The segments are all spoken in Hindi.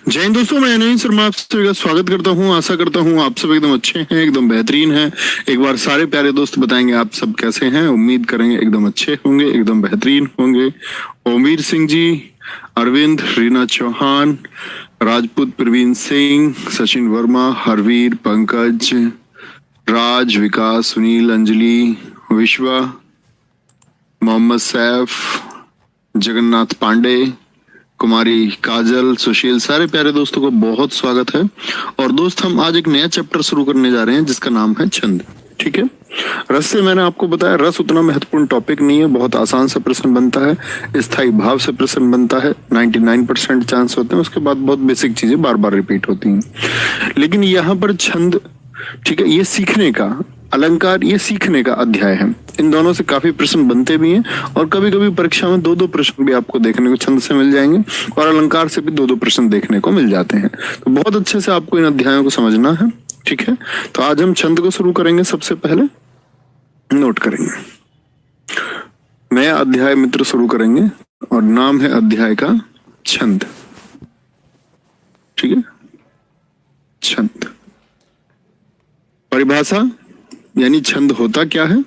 जय हिंद दोस्तों, मैं अनिल शर्मा आप सभी का स्वागत करता हूं। आशा करता हूं आप सब एकदम अच्छे हैं, एकदम बेहतरीन हैं। एक बार सारे प्यारे दोस्त बताएंगे आप सब कैसे हैं। उम्मीद करेंगे एकदम अच्छे होंगे, एकदम बेहतरीन होंगे। ओमवीर सिंह जी, अरविंद, रीना चौहान, राजपूत प्रवीण सिंह, सचिन वर्मा, हरवीर, पंकज, राज, विकास, सुनील, अंजलि, विश्वा, मोहम्मद सैफ, जगन्नाथ पांडे, कुमारी काजल, सुशील, सारे प्यारे दोस्तों को बहुत स्वागत है। और दोस्त, हम आज एक नया चैप्टर शुरू करने जा रहे हैं जिसका नाम है छंद। ठीक है, रस से मैंने आपको बताया, रस उतना महत्वपूर्ण टॉपिक नहीं है, बहुत आसान से प्रश्न बनता है, स्थायी भाव से प्रश्न बनता है, 99% चांस होते हैं, उसके बाद बहुत बेसिक चीजें बार बार रिपीट होती हैं। लेकिन यहाँ पर छंद, ठीक है, ये सीखने का, अलंकार ये सीखने का अध्याय है। इन दोनों से काफी प्रश्न बनते भी हैं और कभी कभी परीक्षा में दो दो प्रश्न भी आपको देखने को छंद से मिल जाएंगे और अलंकार से भी दो दो प्रश्न देखने को मिल जाते हैं। तो बहुत अच्छे से आपको इन अध्यायों को समझना है। ठीक है, तो आज हम छंद को शुरू करेंगे। सबसे पहले नोट करेंगे, नया अध्याय मित्र शुरू करेंगे और नाम है अध्याय का छंद। ठीक है, छंद परिभाषा यानी छंद होता क्या है।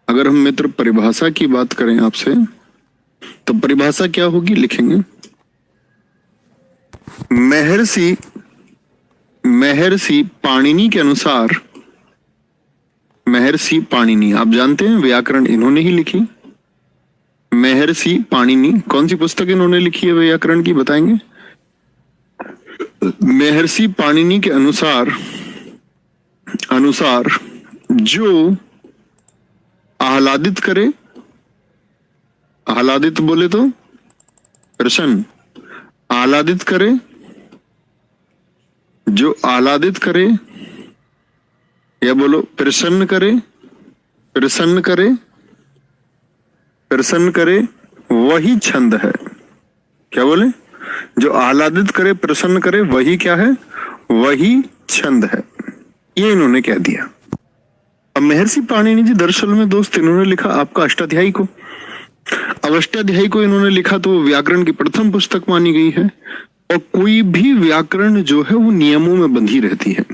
अगर हम मित्र परिभाषा की बात करें आपसे, तो परिभाषा क्या होगी, लिखेंगे महर्षि पाणिनि के अनुसार। महर्षि पाणिनि आप जानते हैं, व्याकरण इन्होंने ही लिखी। महर्षि पाणिनि, कौन सी पुस्तक इन्होंने लिखी है व्याकरण की, बताएंगे। महर्षि पाणिनि के अनुसार जो आह्लादित करे, आह्लादित बोले तो प्रसन्न, आह्लादित करे, जो आह्लादित करे, या बोलो प्रसन्न करे, प्रसन्न करे, प्रसन्न करे, वही छंद है। क्या बोले, जो आह्लादित करे, प्रसन्न करे, वही क्या है, वही छंद है। ये इन्होंने कह दिया। अब महर्षि पाणिनि जी दरअसल में दोस्त इन्होंने लिखा आपका अष्टाध्यायी को। अब अष्टाध्यायी को इन्होंने लिखा तो व्याकरण की प्रथम पुस्तक मानी गई है। और कोई भी व्याकरण जो है वो नियमों में बंधी रहती है।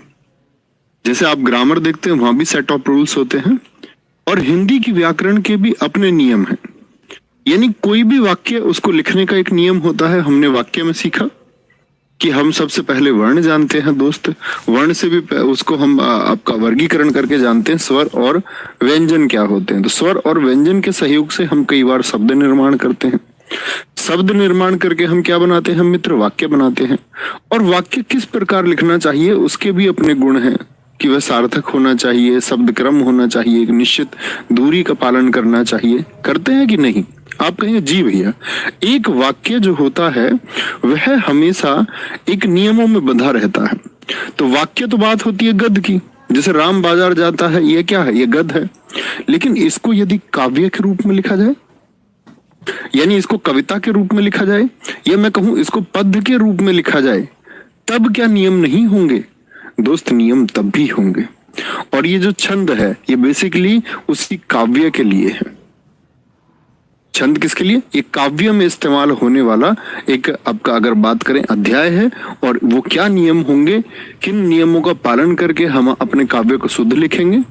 जैसे आप ग्रामर देखते हैं, वहां भी सेट ऑफ रूल्स होते हैं, और हिंदी की व्याकरण के भी अपने नियम हैं। यानी कोई भी वाक्य, उसको लिखने का एक नियम होता है। हमने वाक्य में सीखा कि हम सबसे पहले वर्ण जानते हैं दोस्त, वर्ण से भी उसको हम आपका वर्गीकरण करके जानते हैं स्वर और व्यंजन क्या होते हैं। तो स्वर और व्यंजन के सहयोग से हम कई बार शब्द निर्माण करते हैं। शब्द निर्माण करके हम क्या बनाते हैं, हम मित्र वाक्य बनाते हैं। और वाक्य किस प्रकार लिखना चाहिए उसके भी अपने गुण हैं कि वह सार्थक होना चाहिए, शब्द क्रम होना चाहिए, एक निश्चित दूरी का पालन करना चाहिए। करते हैं कि नहीं? आप कहेंगे जी भैया, एक वाक्य जो होता है वह हमेशा एक नियमों में बंधा रहता है। तो वाक्य तो बात होती है गद्य की, जैसे राम बाजार जाता है, ये क्या है, ये गद्य है। लेकिन इसको यदि काव्य के रूप में लिखा जाए, यानी इसको कविता के रूप में लिखा जाए, या मैं कहूं इसको पद्य के रूप में लिखा जाए, तब क्या नियम नहीं होंगे दोस्त? नियम तब भी होंगे। और ये जो छंद है ये बेसिकली उसी काव्य के लिए है। छंद किसके लिए? ये काव्य में इस्तेमाल होने वाला एक, आपका अगर बात करें, अध्याय है। और वो क्या नियम होंगे, किन नियमों का पालन करके हम अपने काव्य को शुद्ध लिखेंगे।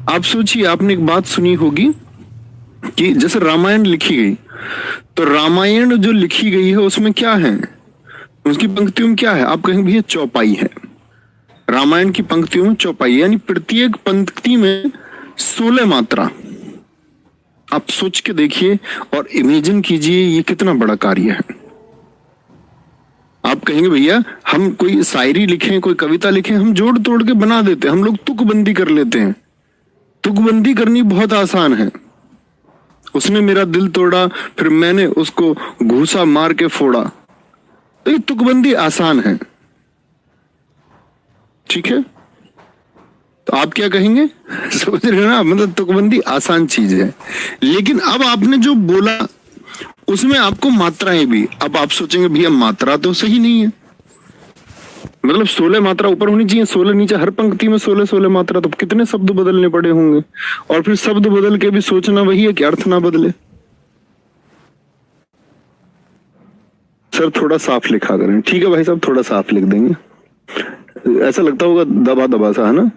आप सोचिए, आपने एक बात सुनी होगी कि जैसे रामायण लिखी गई, तो रामायण जो लिखी गई है उसमें क्या है, उसकी पंक्तियों में क्या है? आप कहेंगे भैया चौपाई है। रामायण की पंक्तियों में चौपाई, यानी प्रत्येक पंक्ति में 16 मात्रा। आप सोच के देखिए और इमेजिन कीजिए ये कितना बड़ा कार्य है। आप कहेंगे भैया हम कोई शायरी लिखें, कोई कविता लिखें, हम जोड़ तोड़ के बना देते हैं, हम लोग तुकबंदी कर लेते हैं। तुकबंदी करनी बहुत आसान है। उसने मेरा दिल तोड़ा, फिर मैंने उसको घूसा मार के फोड़ा, तो ये तुकबंदी आसान है। ठीक है, तो आप क्या कहेंगे? समझ रहे हो ना, मतलब तुकबंदी आसान चीज है। लेकिन अब आपने जो बोला उसमें आपको मात्राएं भी, अब आप सोचेंगे भैया मात्रा तो सही नहीं है, मतलब 16 मात्रा ऊपर होनी चाहिए, 16 नीचे, हर पंक्ति में 16 मात्रा, तो कितने शब्द बदलने पड़े होंगे। और फिर शब्द बदल के भी सोचना वही है कि अर्थ ना बदले। सर थोड़ा साफ लिखा करें। ठीक है भाई साहब, थोड़ा साफ लिख देंगे। ऐसा लगता होगा दबा दबा सा, है ना?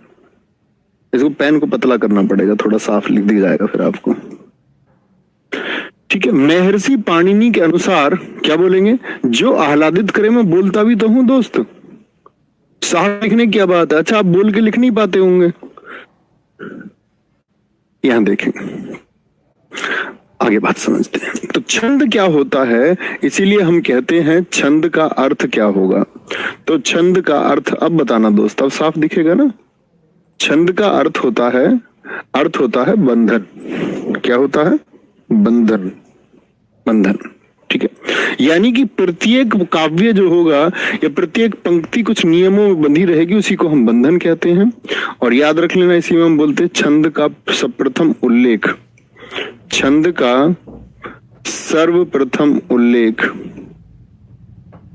इसको पेन को पतला करना पड़ेगा, थोड़ा साफ लिख दिया जाएगा फिर आपको। ठीक है, महर्षि पाणिनि के अनुसार क्या बोलेंगे? जो आह्लादित करे। मैं बोलता भी तो हूं दोस्त, साफ लिखने की क्या बात है? अच्छा, आप बोल के लिख नहीं पाते होंगे। यहां देखें, आगे बात समझते हैं। तो छंद क्या होता है, इसीलिए हम कहते हैं छंद का अर्थ क्या होगा। तो छंद का अर्थ अब बताना दोस्त, अब साफ दिखेगा ना। छंद का अर्थ होता है बंधन। क्या होता है? बंधन। बंधन, ठीक है। यानी कि प्रत्येक काव्य जो होगा या प्रत्येक पंक्ति कुछ नियमों में बंधी रहेगी, उसी को हम बंधन कहते हैं। और याद रख लेना, इसी में हम बोलते हैं छंद का सर्वप्रथम उल्लेख। छंद का सर्वप्रथम उल्लेख।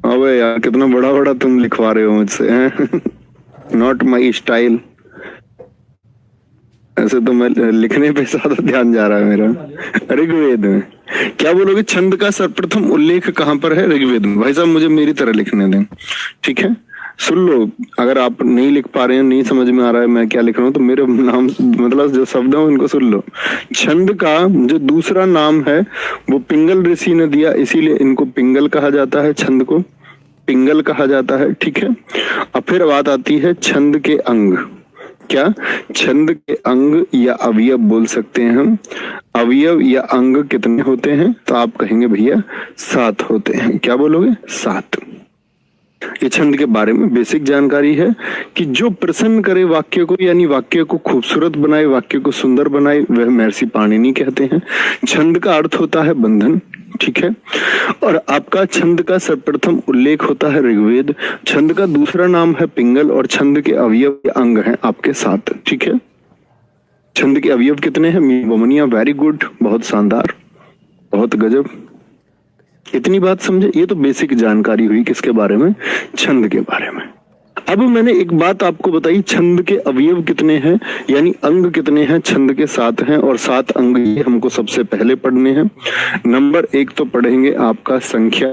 अबे यार, कितना बड़ा बड़ा तुम लिखवा रहे हो मुझसे। Not my style. ऐसे तो मैं लिखने पे ज्यादा ध्यान जा रहा है मेरा। ऋग्वेद में क्या बोलोगे? छंद का सर्वप्रथम उल्लेख कहां पर है? ऋग्वेद में। भाई साहब मुझे मेरी तरह लिखने दें, ठीक है? सुन लो, अगर आप नहीं लिख पा रहे हैं, नहीं समझ में आ रहा है मैं क्या लिख रहा हूं, तो मेरे नाम मतलब जो शब्द है उनको सुन लो। छंद का जो दूसरा नाम है वो पिंगल ऋषि ने दिया, इसीलिए इनको पिंगल कहा जाता है। छंद को पिंगल कहा जाता है, ठीक है। अब फिर बात आती है छंद के अंग। क्या? छंद के अंग या अवयव बोल सकते हैं हम। अवयव या अंग कितने होते हैं? तो आप कहेंगे भैया 7 होते हैं। क्या बोलोगे? 7। ये छंद के बारे में बेसिक जानकारी है कि जो प्रसन्न करे वाक्य को, यानी वाक्य को खूबसूरत बनाए, वाक्य को सुंदर बनाए, वह महर्षि पाणिनि कहते हैं। छंद का अर्थ होता है बंधन, ठीक है। और आपका छंद का सर्वप्रथम उल्लेख होता है ऋग्वेद। छंद का दूसरा नाम है पिंगल और छंद के अवयव या अंग हैं आपके 7, ठीक है। छंद के अवयव कितने हैं? मीबमनिया, वेरी गुड, बहुत शानदार, बहुत गजब। इतनी बात समझे? ये तो बेसिक जानकारी हुई किसके बारे में? छंद के बारे में। अब मैंने एक बात आपको बताई, छंद के अवयव कितने हैं, यानी अंग कितने हैं? छंद के 7 हैं और 7 अंग ये हमको सबसे पहले पढ़ने हैं। नंबर 1 तो पढ़ेंगे आपका संख्या।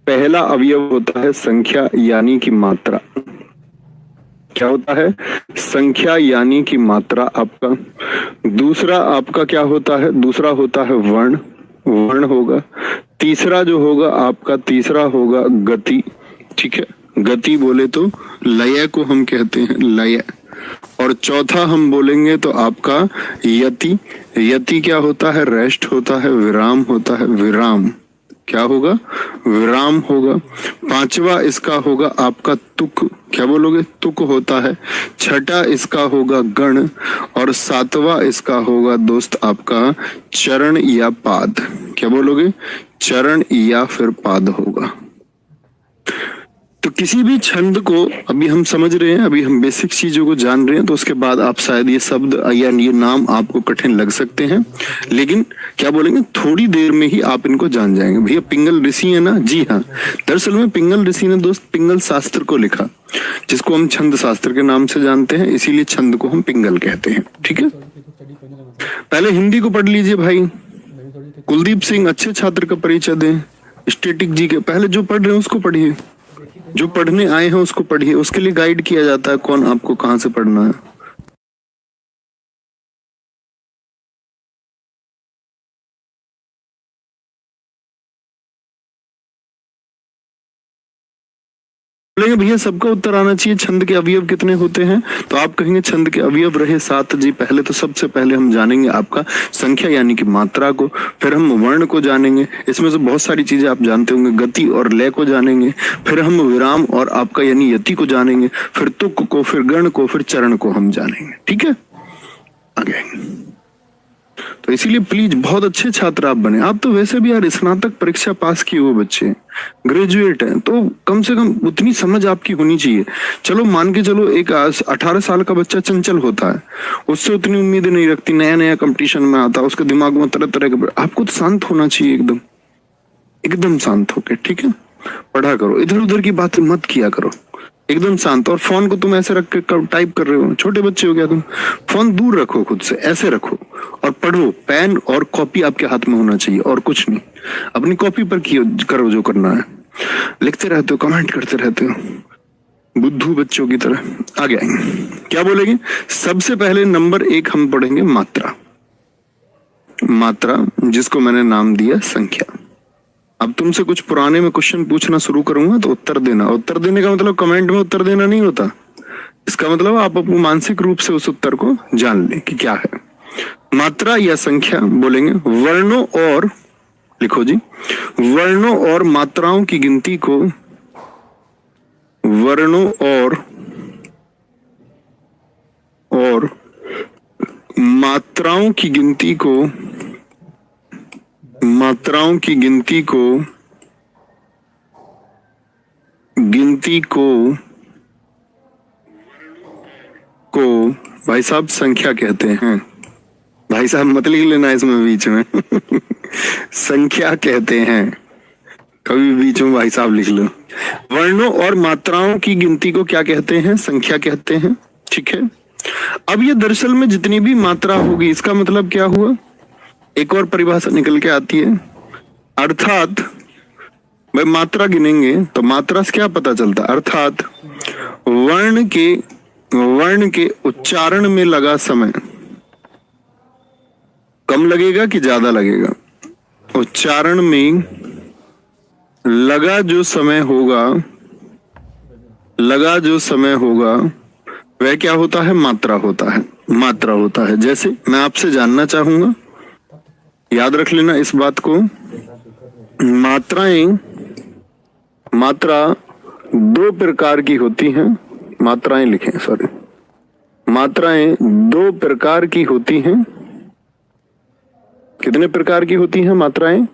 पहला अवयव होता है संख्या यानी कि मात्रा। क्या होता है? संख्या यानी कि मात्रा आपका। दूसरा आपका क्या होता है? दूसरा होता है वर्ण, वर्ण होगा। तीसरा जो होगा आपका, तीसरा होगा गति, ठीक है। गति बोले तो लय को हम कहते हैं, लय। और चौथा हम बोलेंगे तो आपका यति। यति क्या होता है? रेस्ट होता है, विराम होता है, विराम। क्या होगा? विराम होगा। पांचवा इसका होगा आपका तुक। क्या बोलोगे? तुक होता है। छठा इसका होगा गण और 7वां इसका होगा दोस्त आपका चरण या पाद। क्या बोलोगे? चरण या फिर पाद होगा। तो किसी भी छंद को अभी हम समझ रहे हैं, अभी हम बेसिक चीजों को जान रहे हैं, तो उसके बाद आप शायद ये शब्द या ये नाम आपको कठिन लग सकते हैं, लेकिन क्या बोलेंगे, थोड़ी देर में ही आप इनको जान जाएंगे। भैया पिंगल ऋषि है ना? जी हाँ, दरअसल में पिंगल ऋषि ने दोस्त पिंगल शास्त्र को लिखा, जिसको हम छंद शास्त्र के नाम से जानते हैं, इसीलिए छंद को हम पिंगल कहते हैं। ठीक है, पहले हिंदी को पढ़ लीजिए भाई। कुलदीप सिंह अच्छे छात्र का परिचय दें। स्टैटिक जी के पहले जो पढ़ रहे हैं उसको पढ़िए, जो पढ़ने आए हैं उसको पढ़िए, उसके लिए गाइड किया जाता है कौन आपको कहां से पढ़ना है। बोलेंगे भैया सबका उत्तर आना चाहिए, छंद के अवयव कितने होते हैं? तो आप कहेंगे छंद के अवयव रहे 7 जी। पहले तो सबसे पहले हम जानेंगे आपका संख्या यानी कि मात्रा को, फिर हम वर्ण को जानेंगे, इसमें से बहुत सारी चीजें आप जानते होंगे, गति और लय को जानेंगे, फिर हम विराम और आपका यानी यति को जानेंगे, फिर तुक को, फिर गण को, फिर चरण को हम जानेंगे। ठीक है, आगे। तो इसीलिए प्लीज बहुत अच्छे छात्र आप बने। आप तो वैसे भी यार स्नातक परीक्षा पास किए हुए बच्चे, ग्रेजुएट हैं, तो कम से कम उतनी समझ आपकी होनी चाहिए। चलो मान के चलो एक 18 साल का बच्चा चंचल होता है, उससे उतनी उम्मीद नहीं रखती, नया नया कंपटीशन में आता है, उसके दिमाग में तरह तरह के, आपको तो शांत होना चाहिए, एकदम एकदम शांत होके। ठीक है, पढ़ा करो, इधर उधर की बात मत किया करो, एकदम शांत। और फोन को तुम ऐसे रख के टाइप कर रहे हो, छोटे बच्चे हो क्या तुम? फोन दूर रखो, खुद से ऐसे रखो और पढ़ो। पेन और कॉपी आपके हाथ में होना चाहिए और कुछ नहीं। अपनी कॉपी पर करो जो करना है। लिखते रहते हो, कमेंट करते रहते हो, बुद्धू बच्चों की तरह। आगे आएंगे, क्या बोलेंगे? सबसे पहले नंबर 1 हम पढ़ेंगे मात्रा। मात्रा जिसको मैंने नाम दिया संख्या। अब तुमसे कुछ पुराने में क्वेश्चन पूछना शुरू करूंगा तो उत्तर देना। उत्तर देने का मतलब कमेंट में उत्तर देना नहीं होता। इसका मतलब आप अपने मानसिक रूप से उस उत्तर को जान लें कि क्या है। मात्रा या संख्या बोलेंगे वर्णों और, लिखो जी, वर्णों और मात्राओं की गिनती को, वर्णों और मात्राओं की गिनती को, मात्राओं की गिनती को भाई साहब संख्या कहते हैं। भाई साहब मत लिख लेना इसमें बीच में संख्या कहते हैं, कभी बीच में भाई साहब लिख लो। वर्णों और मात्राओं की गिनती को क्या कहते हैं? संख्या कहते हैं। ठीक है। अब ये दरअसल में जितनी भी मात्रा होगी, इसका मतलब क्या हुआ? एक और परिभाषा निकल के आती है, अर्थात भाई मात्रा गिनेंगे तो मात्रा से क्या पता चलता? अर्थात वर्ण के उच्चारण में लगा समय कम लगेगा कि ज्यादा लगेगा? उच्चारण में लगा जो समय होगा वह क्या होता है? मात्रा होता है। जैसे मैं आपसे जानना चाहूंगा, याद रख लेना इस बात को, मात्रा 2 प्रकार की होती हैं। मात्राएं लिखें, सॉरी, मात्राएं 2 प्रकार की होती हैं। कितने प्रकार की होती हैं मात्राएं?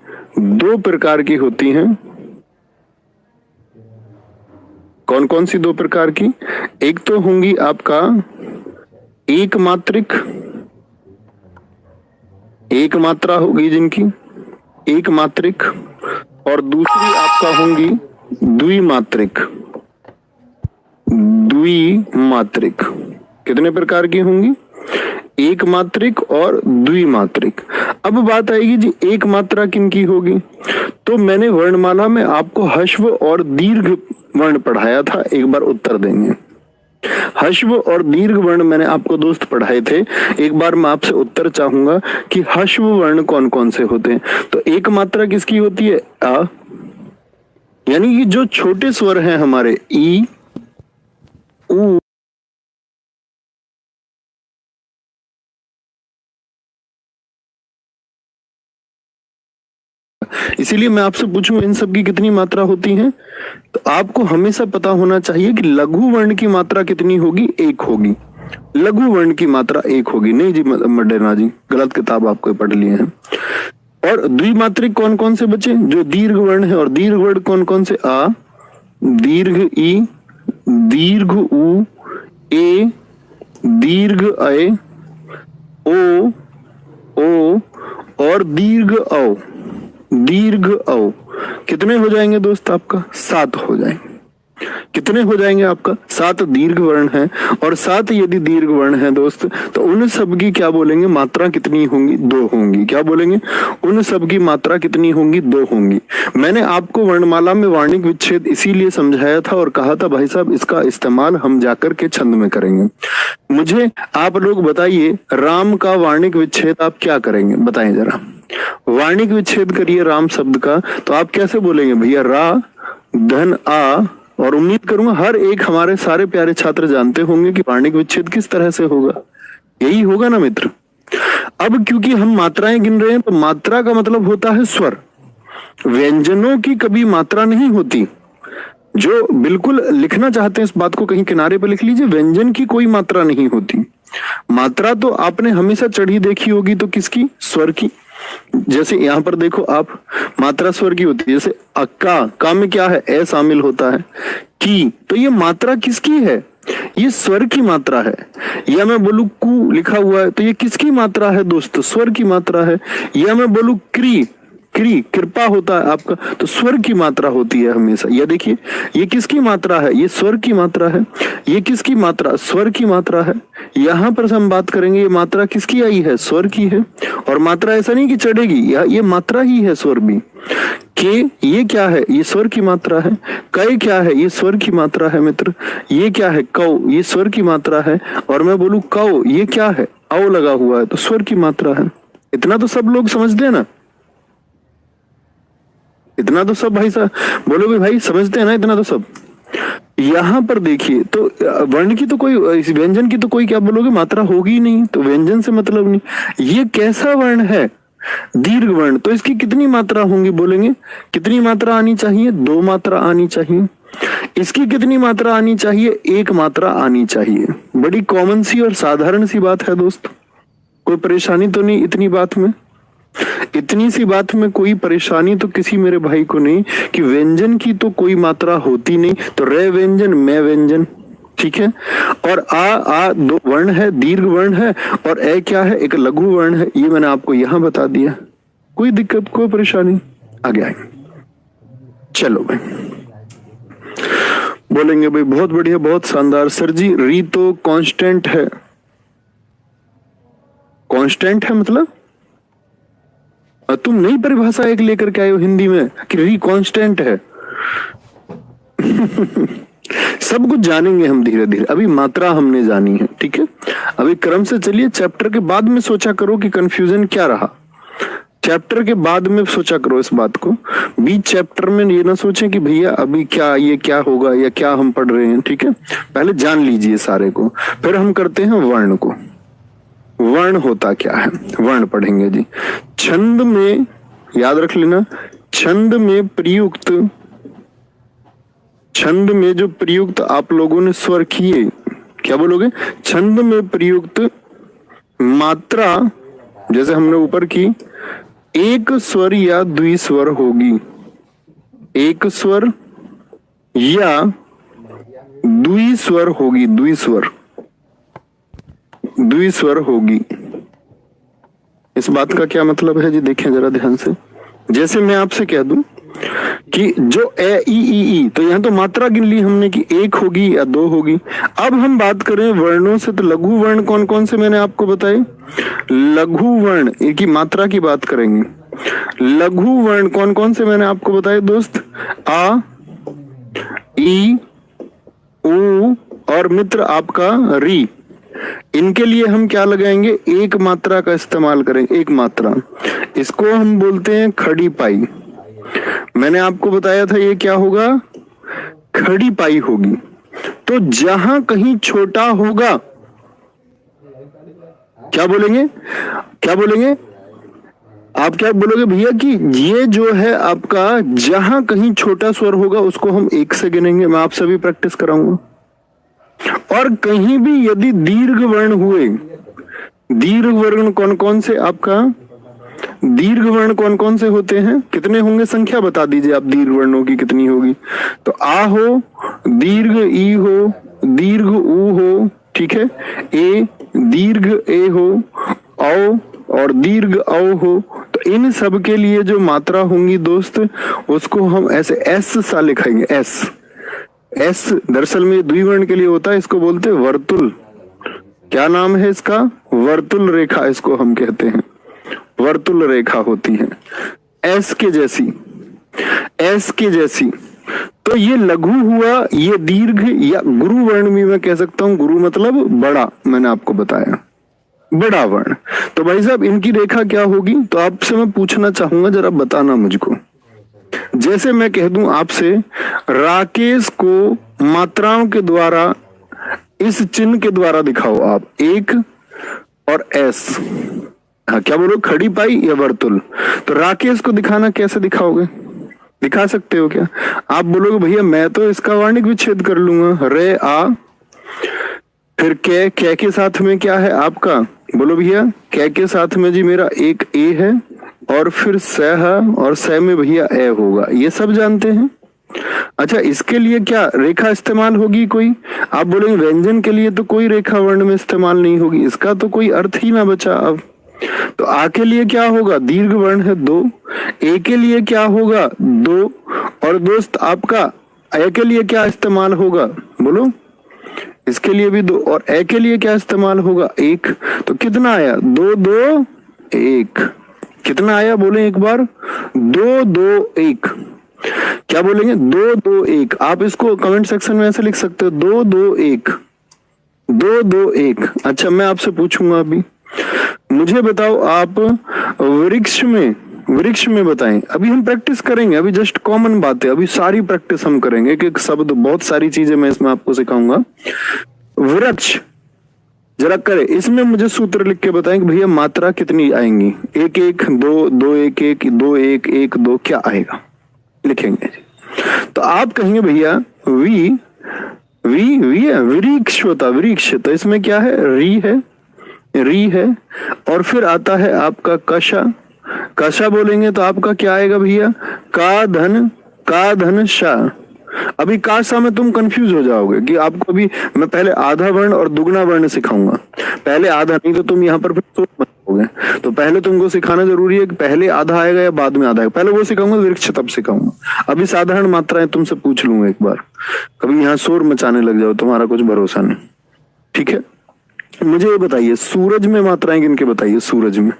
2 प्रकार की होती हैं। कौन कौन सी 2 प्रकार की? एक तो होंगी आपका एक मात्रा होगी जिनकी एक मात्रिक, और दूसरी आपका होंगी द्विमात्रिक। कितने प्रकार की होंगी? एक मात्रिक और द्विमात्रिक। अब बात आएगी जी एक मात्रा किनकी होगी? तो मैंने वर्णमाला में आपको ह्रस्व और दीर्घ वर्ण पढ़ाया था, एक बार उत्तर देंगे। ह्रस्व और दीर्घ वर्ण मैंने आपको दोस्त पढ़ाए थे, एक बार मैं आपसे उत्तर चाहूंगा कि ह्रस्व वर्ण कौन कौन से होते हैं। तो एक मात्रा किसकी होती है? आ, यानी कि जो छोटे स्वर हैं हमारे ई, उ, इसीलिए मैं आपसे पूछूं इन सब की कितनी मात्रा होती है? तो आपको हमेशा पता होना चाहिए कि लघु वर्ण की मात्रा कितनी होगी? 1 होगी। लघु वर्ण की मात्रा 1 होगी। नहीं जी मडेरना जी, गलत किताब आपको पढ़ लिए हैं। और द्विमात्रिक कौन कौन से बचे? जो दीर्घ वर्ण है। और दीर्घ वर्ण कौन कौन से? आ, दीर्घ ई, दीर्घ उ, ए, दीर्घ ऐ, ओ और दीर्घ औ। कितने हो जाएंगे दोस्त आपका? 7 हो जाएंगे। कितने हो जाएंगे आपका? 7 दीर्घ वर्ण है। और 7 यदि दीर्घ वर्ण है दोस्त, तो उन सब की क्या बोलेंगे? मात्रा कितनी होंगी? 2 होंगी। क्या बोलेंगे? उन सब की मात्रा कितनी होंगी? 2 होंगी। मैंने आपको वर्णमाला में वार्णिक विच्छेद इसीलिए समझाया था और कहा था भाई साहब इसका इस्तेमाल हम जाकर के छंद में करेंगे। मुझे आप लोग बताइए, राम का वार्णिक विच्छेद आप क्या करेंगे? बताएं जरा। वार्णिक विच्छेद करिए राम शब्द का, तो आप कैसे बोलेंगे भैया? रा धन आ। और उम्मीद करूंगा हर एक हमारे सारे प्यारे छात्र जानते होंगे कि वार्णिक विच्छेद किस तरह से होगा। यही होगा ना मित्र। अब क्योंकि हम मात्राएं गिन रहे हैं, तो मात्रा का मतलब होता है स्वर। व्यंजनों की कभी मात्रा नहीं होती। जो बिल्कुल लिखना चाहते हैं इस बात को कहीं किनारे पर लिख लीजिए, व्यंजन की कोई मात्रा नहीं होती। मात्रा तो आपने हमेशा चढ़ी देखी होगी, तो किसकी? स्वर की। जैसे यहां पर देखो आप, मात्रा स्वर की होती है। जैसे अक्का, का में क्या है? ए शामिल होता है। की, तो ये मात्रा किसकी है? ये स्वर की मात्रा है। या मैं बोलूं कु लिखा हुआ है, तो ये किसकी मात्रा है दोस्तों? स्वर की मात्रा है। या मैं बोलूं क्री, कृपा होता है आपका, तो स्वर की मात्रा होती है हमेशा। ये देखिए, ये किसकी मात्रा है? ये स्वर की मात्रा है। ये किसकी मात्रा? स्वर की मात्रा है। यहां पर हम बात करेंगे, ये मात्रा किसकी आई है? स्वर की है। और मात्रा ऐसा नहीं कि चढ़ेगी, ये मात्रा ही है स्वर भी। के ये क्या है? ये स्वर की मात्रा है। कै क्या है? ये स्वर की मात्रा है मित्र। ये क्या है? कौ, ये स्वर की मात्रा है। और मैं बोलूं कौ, ये क्या है? औ लगा हुआ है, तो स्वर की मात्रा है। इतना तो सब लोग समझते हैं ना, इतना तो सब भाई साहब बोलोगे भाई समझते हैं ना, इतना तो सब। यहां पर देखिए, तो वर्ण की तो कोई, व्यंजन की तो कोई क्या बोलोगे मात्रा होगी ही नहीं, तो व्यंजन से मतलब नहीं। ये कैसा वर्ण है? दीर्घ वर्ण। तो इसकी कितनी मात्रा होंगी बोलेंगे? कितनी मात्रा आनी चाहिए? 2 मात्रा आनी चाहिए। इसकी कितनी मात्रा आनी चाहिए? 1 मात्रा आनी चाहिए। बड़ी कॉमन सी और साधारण सी बात है दोस्त, कोई परेशानी तो नहीं इतनी बात में? इतनी सी बात में कोई परेशानी तो किसी मेरे भाई को नहीं कि व्यंजन की तो कोई मात्रा होती नहीं, तो रे व्यंजन मैं व्यंजन, ठीक है। और आ 2 वर्ण है, दीर्घ वर्ण है, और ए क्या है? एक लघु वर्ण है। ये मैंने आपको यहां बता दिया, कोई दिक्कत कोई परेशानी? आगे आए, चलो भाई बोलेंगे भाई बहुत बढ़िया बहुत शानदार। सर जी री तो कांस्टेंट है। कांस्टेंट है मतलब तुम नई परिभाषा एक लेकर के आए हो हिंदी में कि री कांस्टेंट है। सब कुछ जानेंगे हम धीरे धीरे, अभी मात्रा हमने जानी है, ठीक है। अभी क्रम से चलिए, चैप्टर के बाद में सोचा करो कि कंफ्यूजन क्या रहा। चैप्टर के बाद में सोचा करो इस बात को, बीच चैप्टर में ये ना सोचें कि भैया अभी क्या ये क्या होगा या क्या हम पढ़ रहे हैं, ठीक है। पहले जान लीजिए सारे को, फिर हम करते हैं वर्ण को। वर्ण होता क्या है? वर्ण पढ़ेंगे जी। छंद में याद रख लेना, छंद में प्रयुक्त, छंद में जो प्रयुक्त आप लोगों ने स्वर किए, क्या बोलोगे? छंद में प्रयुक्त मात्रा जैसे हमने ऊपर की, एक स्वर या द्विस्वर होगी। एक स्वर या द्विस्वर होगी, द्विस्वर, द्विस्वर होगी। इस बात का क्या मतलब है जी? देखें जरा ध्यान से। जैसे मैं आपसे कह दूं कि जो ए ई, तो यहां तो मात्रा गिन ली हमने कि 1 होगी या 2 होगी। अब हम बात करें वर्णों से, तो लघु वर्ण कौन कौन से मैंने आपको बताए? लघु वर्ण, एक ही मात्रा की बात करेंगे। लघु वर्ण कौन कौन से मैंने आपको बताए दोस्त? आ, ई, उ और मित्र आपका री। इनके लिए हम क्या लगाएंगे? 1 मात्रा का इस्तेमाल करेंगे। 1 मात्रा, इसको हम बोलते हैं खड़ी पाई। मैंने आपको बताया था ये क्या होगा? खड़ी पाई होगी। तो जहां कहीं छोटा होगा क्या बोलेंगे? क्या बोलेंगे? आप क्या बोलोगे भैया कि ये जो है आपका, जहां कहीं छोटा स्वर होगा उसको हम 1 से गिनेंगे। मैं आप सभी प्रैक्टिस कराऊंगा। और कहीं भी यदि दीर्घ वर्ण हुए, दीर्घ वर्ण कौन कौन से आपका? दीर्घ वर्ण कौन कौन से होते हैं? कितने होंगे? संख्या बता दीजिए आप, दीर्घ वर्णों की कितनी होगी? तो आ हो, दीर्घ ई हो, दीर्घ उ हो, ठीक है, ए, दीर्घ ए हो, औ और दीर्घ औ हो। तो इन सब के लिए जो मात्रा होंगी दोस्त, उसको हम ऐसे एस सा लिखेंगे। एस, एस दरअसल में द्विवर्ण के लिए होता है, इसको बोलते हैं वर्तुल। क्या नाम है इसका? वर्तुल रेखा, इसको हम कहते हैं वर्तुल रेखा होती है, एस के जैसी, एस के जैसी। तो ये लघु हुआ, ये दीर्घ या गुरु वर्ण भी मैं कह सकता हूं। गुरु मतलब बड़ा, मैंने आपको बताया बड़ा वर्ण। तो भाई साहब इनकी रेखा क्या होगी? तो आपसे मैं पूछना चाहूंगा, जरा बताना मुझको। जैसे मैं कह दूं आपसे, राकेश को मात्राओं के द्वारा इस चिन्ह के द्वारा दिखाओ आप, 1 और एस। हाँ क्या बोलो? खड़ी पाई या वर्तुल? तो राकेश को दिखाना कैसे दिखाओगे? दिखा सकते हो क्या? आप बोलोगे भैया मैं तो इसका वर्णिक विच्छेद कर लूंगा, रे आ, फिर कै के साथ में क्या है आपका? बोलो भैया कै के साथ में जी मेरा एक ए है, और फिर स है, और स में भैया ए होगा। ये सब जानते हैं। अच्छा, इसके लिए क्या रेखा इस्तेमाल होगी कोई? आप बोलेंगे व्यंजन के लिए तो कोई रेखा वर्ण में इस्तेमाल नहीं होगी, इसका तो कोई अर्थ ही ना बचा। अब तो आ के लिए क्या होगा, दीर्घ वर्ण है दो, ए के लिए क्या होगा दो, और दोस्त आपका ए के लिए क्या इस्तेमाल होगा बोलो, इसके लिए भी दो, और ए के लिए क्या इस्तेमाल होगा एक। तो कितना आया, दो दो एक, कितना आया बोले एक बार, दो दो एक, क्या बोलेंगे, दो दो एक। आप इसको कमेंट सेक्शन में ऐसे लिख सकते हो, दो दो एक, दो दो एक। अच्छा मैं आपसे पूछूंगा अभी, मुझे बताओ आप वृक्ष में बताएं। अभी हम प्रैक्टिस करेंगे, अभी जस्ट कॉमन बात है, अभी सारी प्रैक्टिस हम करेंगे, एक एक शब्द, बहुत सारी चीजें मैं इसमें आपको सिखाऊंगा। वृक्ष जरा करे, इसमें मुझे सूत्र लिख के बताएं कि भैया मात्रा कितनी आएंगी, एक एक, दो दो एक एक, दो एक एक दो, क्या आएगा लिखेंगे। तो आप कहेंगे भैया वी है, वृक्ष होता, वृक्ष, तो इसमें क्या है, री है, और फिर आता है आपका कशा बोलेंगे तो आपका क्या आएगा भैया, का धन शा। अभी काशा में तुम कंफ्यूज हो जाओगे कि आपको, अभी मैं पहले आधा वर्ण और दुगना वर्ण सिखाऊंगा, पहले आधा, नहीं तो तुम यहाँ पर फिर बनाओगे। तो पहले तुमको सिखाना जरूरी है कि पहले आधा आएगा या बाद में आधा आएगा, पहले वो सिखाऊंगा, वृक्ष तब सिखाऊंगा। अभी साधारण मात्राएं तुमसे पूछ लूंगा एक बार, कभी यहाँ शोर मचाने लग जाओ, तुम्हारा कुछ भरोसा नहीं, ठीक है। मुझे ये बताइए सूरज में मात्राएं गिन के बताइए, सूरज में,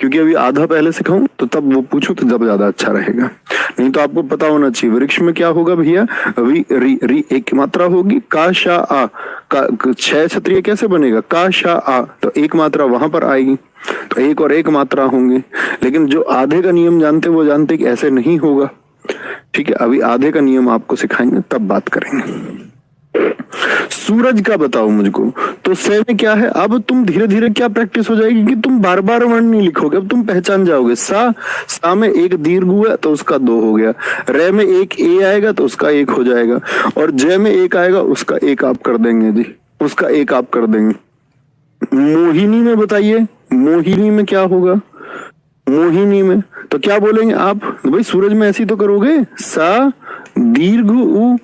क्योंकि अभी आधा पहले सिखाऊं तो तब वो पूछूं तो जब ज्यादा अच्छा रहेगा, नहीं तो आपको पता होना चाहिए। वृक्ष में क्या होगा भैया, री एक मात्रा होगी, का शा आ, का छह क्षत्रिय कैसे बनेगा, का शा आ, तो एक मात्रा वहां पर आएगी, तो एक और एक मात्रा होंगे। लेकिन जो आधे का नियम जानते वो जानते कि ऐसे नहीं होगा, ठीक है। अभी आधे का नियम आपको सिखाएंगे तब बात करेंगे। सूरज का बताओ मुझको, तो से में क्या है, अब तुम धीरे धीरे क्या प्रैक्टिस हो जाएगी कि तुम बार बार वर्ण नहीं लिखोगे, अब तुम पहचान जाओगे। सा में एक दीर्घ हुआ तो उसका दो हो गया, रे में एक ए आएगा तो उसका एक हो जाएगा, और जय में एक आएगा उसका एक आप कर देंगे जी, उसका एक आप कर देंगे। मोहिनी में बताइए, मोहिनी में क्या होगा, मोहिनी में तो क्या बोलेंगे आप, भाई सूरज में ऐसी तो करोगे, सा दीर्घ उ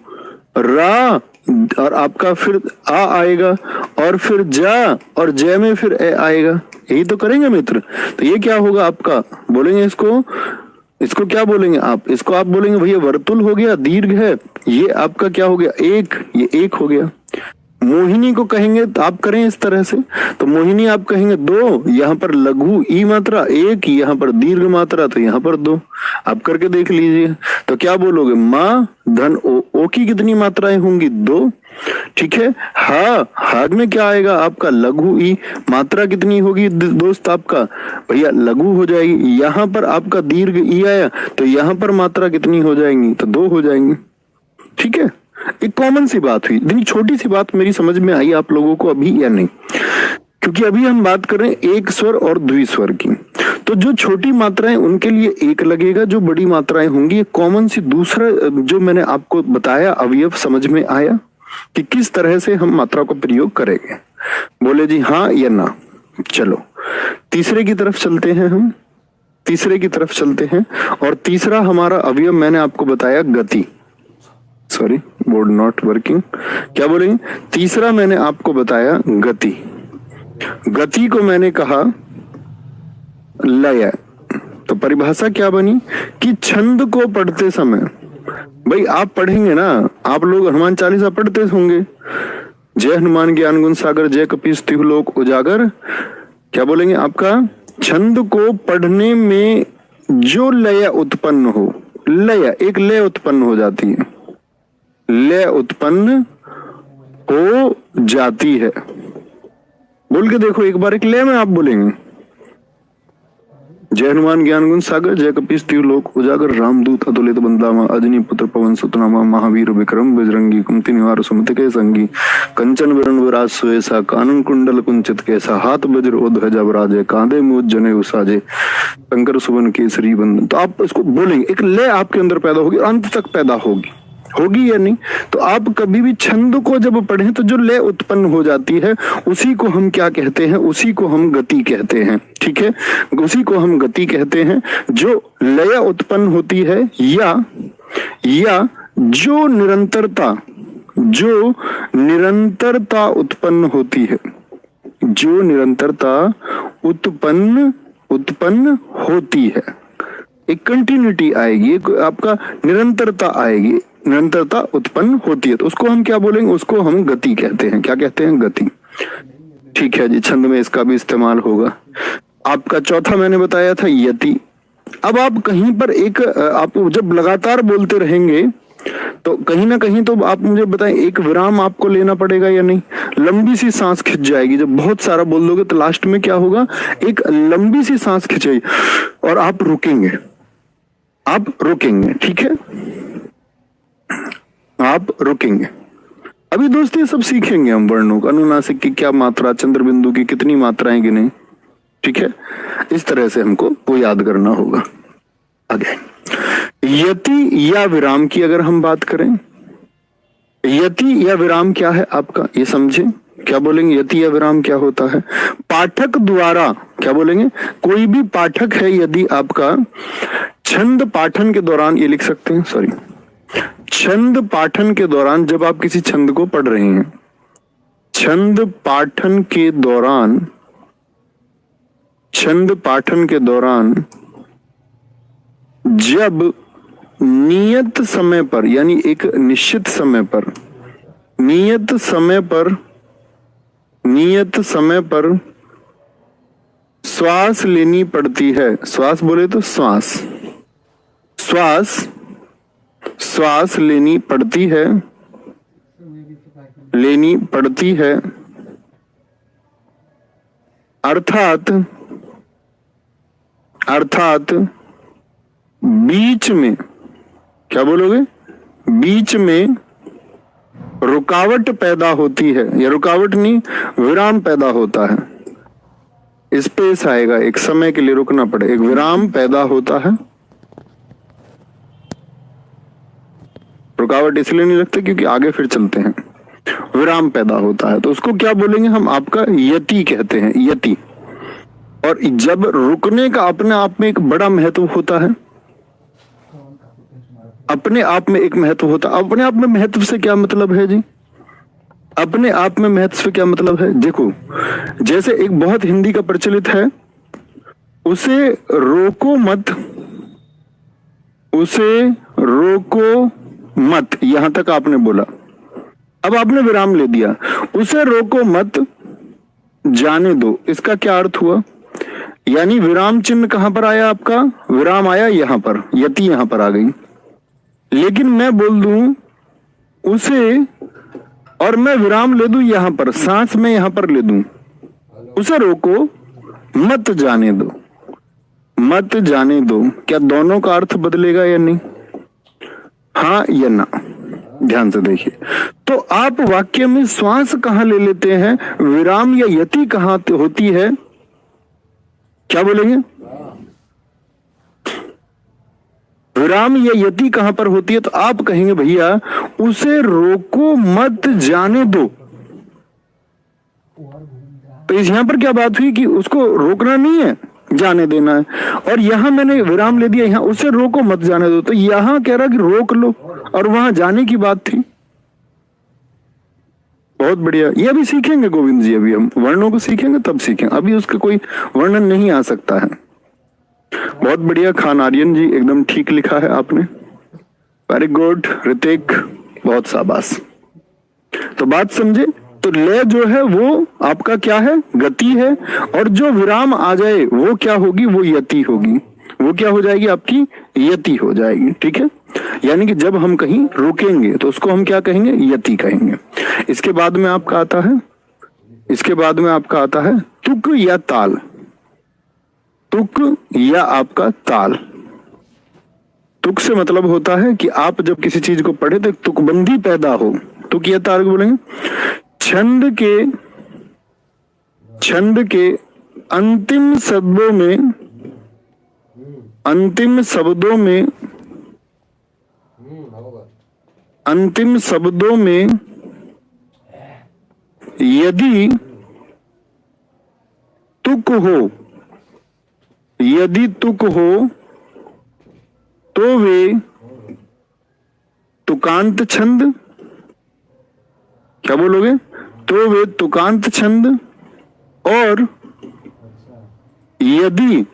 रा, और आपका फिर आ आएगा, और फिर जा, और जय में फिर ए आएगा, यही तो करेंगे मित्र। तो ये क्या होगा आपका, बोलेंगे इसको क्या बोलेंगे आप, इसको आप बोलेंगे भैया वर्तुल हो गया, दीर्घ है, ये आपका क्या हो गया एक, ये एक हो गया। मोहिनी को कहेंगे तो आप करें इस तरह से, तो मोहिनी आप कहेंगे दो, यहाँ पर लघु ई मात्रा एक, यहाँ पर दीर्घ मात्रा तो यहाँ पर दो, आप करके देख लीजिए। तो क्या बोलोगे, माँ धन ओ की कितनी मात्राएं होंगी, दो, ठीक है। हा में क्या आएगा आपका, लघु ई, मात्रा कितनी होगी दोस्त आपका, भैया लघु हो जाएगी। यहाँ पर आपका दीर्घ ई आया तो यहाँ पर मात्रा कितनी हो जाएंगी, तो दो हो जाएंगी, ठीक है। एक कॉमन सी बात हुई, लेकिन छोटी सी बात मेरी समझ में आई आप लोगों को अभी या नहीं, क्योंकि अभी हम बात कर रहे हैं एक स्वर और द्विस्वर की। तो जो छोटी मात्राएं उनके लिए एक लगेगा, जो बड़ी मात्राएं होंगी एक कॉमन सी। दूसरा जो मैंने आपको बताया अवयव समझ में आया कि किस तरह से हम मात्रा को प्रयोग करेंगे, बोले जी हाँ या ना। चलो तीसरे की तरफ चलते हैं, हम तीसरे की तरफ चलते हैं, और तीसरा हमारा अवयव मैंने आपको बताया गति, सॉरी बोर्ड नॉट वर्किंग, क्या बोलेंगे, तीसरा मैंने आपको बताया गति। गति को मैंने कहा लय। तो परिभाषा क्या बनी कि छंद को पढ़ते समय, भाई आप पढ़ेंगे ना, आप लोग हनुमान चालीसा पढ़ते होंगे, जय हनुमान ज्ञान गुण सागर जय कपीस तिहु लोक उजागर, क्या बोलेंगे आपका, छंद को पढ़ने में जो लय उत्पन्न हो, लय एक लय उत्पन्न हो जाती है, लय उत्पन्न हो जाती है। बोल के देखो एक बार, एक लय में आप बोलेंगे, जय हनुमान ज्ञान गुण सागर जय कपीस तिहु लोक उजागर रामदूत अतुलित बंदामा अजनी पुत्र पवन सुतनामा महावीर विक्रम बजरंगी कुमति निवार सुमति के संगी कंचन वरण विराज सुएसा कानन कुंडल कुंचित कैसा हाथ वज्र ओ ध्वजा विराजे कांधे मूज जने उसाजे शंकर सुवन केसरी बंदन। तो आप इसको बोलेंगे, एक लय आपके अंदर पैदा होगी, अंत तक पैदा होगी या नहीं। तो आप कभी भी छंद को जब पढ़ें तो जो लय उत्पन्न हो जाती है उसी को हम क्या कहते हैं, उसी को हम गति कहते हैं, ठीक है। उसी को हम गति कहते हैं, जो लय उत्पन्न होती है या जो निरंतरता उत्पन्न होती है, जो निरंतरता उत्पन्न उत्पन्न होती है, एक कंटिन्यूटी आएगी, एक आपका निरंतरता आएगी, निरंतरता उत्पन्न होती है, तो उसको हम क्या बोलेंगे, उसको हम गति कहते हैं। क्या कहते हैं? गति। ठीक है जी, छंद में इसका भी इस्तेमाल होगा। आपका चौथा मैंने बताया था यति। अब आप कहीं पर एक आप जब लगातार बोलते रहेंगे तो कहीं ना कहीं तो आप मुझे बताएं, एक विराम आपको लेना पड़ेगा या नहीं? लंबी सी सांस खिंच जाएगी, जब बहुत सारा बोल दोगे तो लास्ट में क्या होगा, एक लंबी सी सांस खिंचेगी और आप रुकेंगे, आप रुकेंगे। ठीक है, आप रुकेंगे। अभी दोस्त ये सब सीखेंगे हम, वर्णों का, अनुनासिक की क्या मात्रा, चंद्र बिंदु की कितनी मात्राएं गिने। ठीक है, इस तरह से हमको वो याद करना होगा। आगे यति या विराम की अगर हम बात करें, यति या विराम क्या है आपका, ये समझे। क्या बोलेंगे? यति या विराम क्या होता है? पाठक द्वारा, क्या बोलेंगे, कोई भी पाठक है यदि आपका छंद पाठन के दौरान, ये लिख सकते हैं, सॉरी, छंद पाठन के दौरान, जब आप किसी छंद को पढ़ रहे हैं, छंद पाठन के दौरान, छंद पाठन के दौरान जब नियत समय पर, यानी एक निश्चित समय पर, नियत समय पर, नियत समय पर श्वास लेनी पड़ती है, श्वास बोले तो श्वास, श्वास, श्वास लेनी पड़ती है, लेनी पड़ती है, अर्थात, अर्थात बीच में, क्या बोलोगे, बीच में रुकावट पैदा होती है, या रुकावट नहीं, विराम पैदा होता है। स्पेस आएगा, एक समय के लिए रुकना पड़े, एक विराम पैदा होता है। रुकावट इसलिए नहीं लगती क्योंकि आगे फिर चलते हैं, विराम पैदा होता है, तो उसको क्या बोलेंगे हम, आपका यति कहते हैं, यति। और जब रुकने का अपने आप में एक बड़ा महत्व होता है, अपने आप में एक महत्व होता है। अपने आप में महत्व से क्या मतलब है जी? अपने आप में महत्व से क्या मतलब है? देखो, जैसे एक बहुत हिंदी का प्रचलित है, उसे रोको मत, उसे रोको मत, यहां तक आपने बोला। अब आपने विराम ले दिया, उसे रोको मत, जाने दो। इसका क्या अर्थ हुआ? यानी विराम चिन्ह कहां पर आया आपका? विराम आया यहां पर, यति यहां पर आ गई। लेकिन मैं बोल दूं उसे, और मैं विराम ले दूं यहां पर, सांस में यहां पर ले दूं, उसे रोको मत, जाने दो, मत जाने दो। क्या दोनों का अर्थ बदलेगा या नहीं? हाँ या ना? ध्यान से देखिए। तो आप वाक्य में श्वास कहां ले लेते हैं, विराम या यति कहां होती है? क्या बोलेंगे? विराम या यति कहां पर होती है? तो आप कहेंगे भैया उसे रोको मत, जाने दो। तो इस यहां पर क्या बात हुई कि उसको रोकना नहीं है, जाने देना है। और यहां मैंने विराम ले दिया, यहां उसे रोको मत, जाने दो। तो यहां कह रहा कि रोक लो, और वहां जाने की बात थी। बहुत बढ़िया, ये अभी सीखेंगे गोविंद जी, अभी हम वर्णों को सीखेंगे तब सीखेंगे, अभी उसका कोई वर्णन नहीं आ सकता है। बहुत बढ़िया खान आर्यन जी, एकदम ठीक लिखा है आपने, वेरी गुड ऋतिक, बहुत शाबाश। तो बात समझे? तो लय जो है वो आपका क्या है? गति है। और जो विराम आ जाए वो क्या होगी? वो यति होगी। वो क्या हो जाएगी? आपकी यति हो जाएगी। ठीक है, यानी कि जब हम कहीं रुकेंगे तो उसको हम क्या कहेंगे? यति कहेंगे। इसके बाद में आपका आता है, इसके बाद में आपका आता है तुक या ताल। तुक या आपका ताल। तुक से मतलब होता है कि आप जब किसी चीज को पढ़े तो तुकबंदी पैदा हो। तुक या ताल बोलेंगे। छंद के अंतिम शब्दों में, अंतिम शब्दों में, अंतिम शब्दों में यदि तुक हो, यदि तुक हो तो वे तुकांत छंद, क्या बोलोगे? तो वे तुकांत छंद, और यदि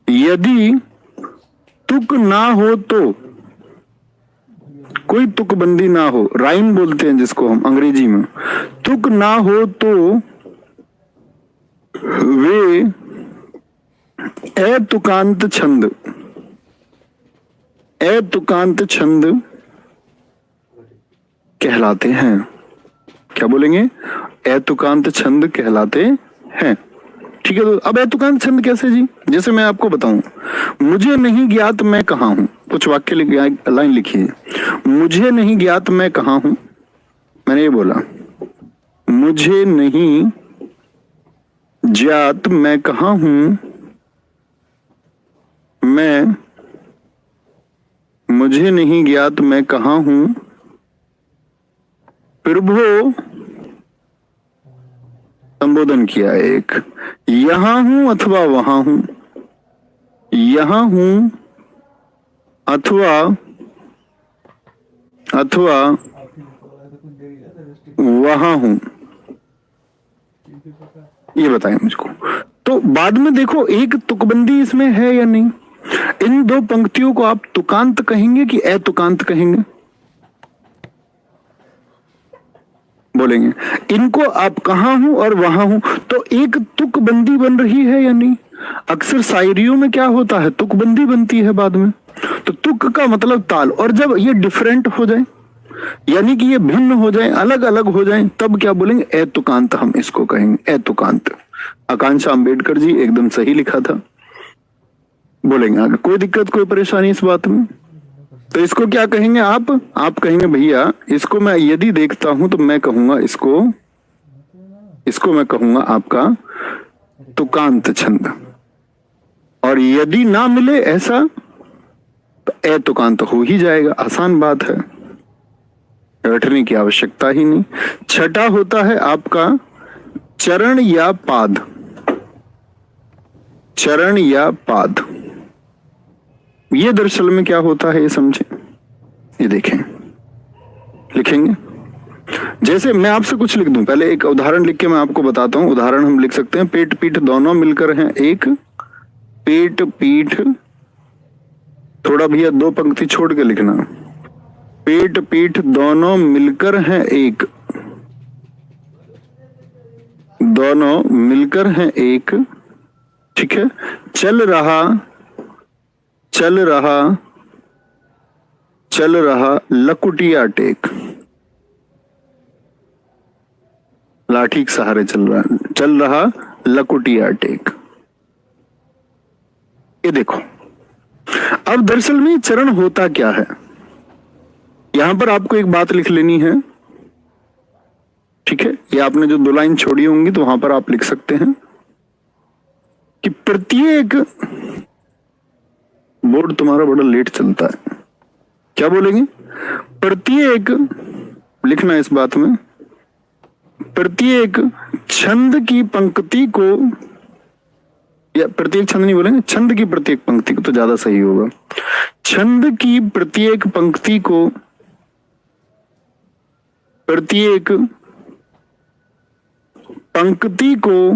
यदि तुक ना हो तो, कोई तुकबंदी ना हो, राइम बोलते हैं जिसको हम अंग्रेजी में, तुक ना हो तो वे अतुकांत छंद, अतुकांत छंद कहलाते हैं। क्या बोलेंगे? अतुकांत छंद कहलाते हैं। ठीक है, तो अब अतुकांत छंद कैसे जी? जैसे मैं आपको बताऊं, मुझे नहीं ज्ञात मैं कहां हूं, कुछ वाक्य लाइन लिखिए। मुझे नहीं ज्ञात मैं कहां हूं, मैंने ये बोला मुझे नहीं ज्ञात मैं कहां हूं, मैं, मुझे नहीं ज्ञात मैं कहां हूं, प्रभु संबोधन किया एक, यहां हूं अथवा वहां हूं, यहां हूं अथवा वहां हूं, ये बताएं मुझको। तो बाद में देखो एक तुकबंदी इसमें है या नहीं। इन दो पंक्तियों को आप तुकांत कहेंगे कि अतुकांत कहेंगे? बोलेंगे। इनको आप कहां हूं और वहां हूं, तो एक तुकबंदी बन रही है या नहीं? अक्सर शायरियों में क्या होता है, तुकबंदी बनती है बाद में। तो तुक का मतलब ताल, और जब ये डिफरेंट हो जाए, यानी कि ये भिन्न हो जाए, अलग अलग हो जाए, तब क्या बोलेंगे? अतुकांत हम इसको कहेंगे, अतुकांत। आकांक्षा अंबेडकर जी एकदम सही लिखा था। बोलेंगे आगे, कोई दिक्कत कोई परेशानी इस बात में? तो इसको क्या कहेंगे आप कहेंगे भैया इसको मैं यदि देखता हूं तो मैं कहूंगा इसको मैं कहूंगा आपका तुकांत छंद, और यदि ना मिले ऐसा तो अतुकांत हो ही जाएगा। आसान बात है, बैठने की आवश्यकता ही नहीं। छठा होता है आपका चरण या पाद, चरण या पाद। ये दरअसल में क्या होता है ये समझे, ये देखें, लिखेंगे। जैसे मैं आपसे कुछ लिख दूं, पहले एक उदाहरण लिख के मैं आपको बताता हूं। उदाहरण हम लिख सकते हैं, पेट पीठ दोनों मिलकर हैं एक, पेट पीठ, थोड़ा भैया दो पंक्ति छोड़ के लिखना, पेट पीठ दोनों मिलकर हैं एक, दोनों मिलकर हैं एक। ठीक है, चल रहा लकुटिया टेक, लाठी के सहारे चल रहा लकुटिया टेक। ये देखो, अब दरअसल में चरण होता क्या है, यहां पर आपको एक बात लिख लेनी है। ठीक है, ये आपने जो दो लाइन छोड़ी होंगी तो वहां पर आप लिख सकते हैं कि प्रत्येक, बोर्ड तुम्हारा बड़ा लेट चलता है, क्या बोलेंगे? प्रत्येक, लिखना इस बात में, प्रत्येक छंद की पंक्ति को, या प्रत्येक छंद नहीं बोलेंगे, छंद की प्रत्येक पंक्ति को तो ज्यादा सही होगा। छंद की प्रत्येक पंक्ति को, प्रत्येक पंक्ति को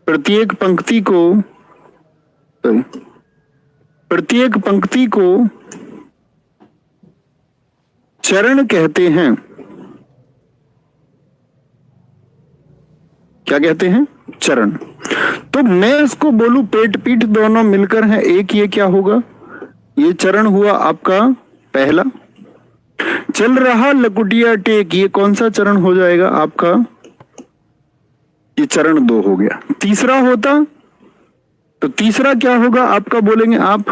प्रत्येक पंक्ति को चरण कहते हैं। क्या कहते हैं? चरण। तो मैं इसको बोलूं पेट पीठ दोनों मिलकर हैं एक, ये क्या होगा? ये चरण हुआ आपका पहला। चल रहा लकुटिया टेक, ये कौन सा चरण हो जाएगा आपका? ये चरण 2 हो गया। तीसरा होता तो तीसरा क्या होगा आपका, बोलेंगे आप?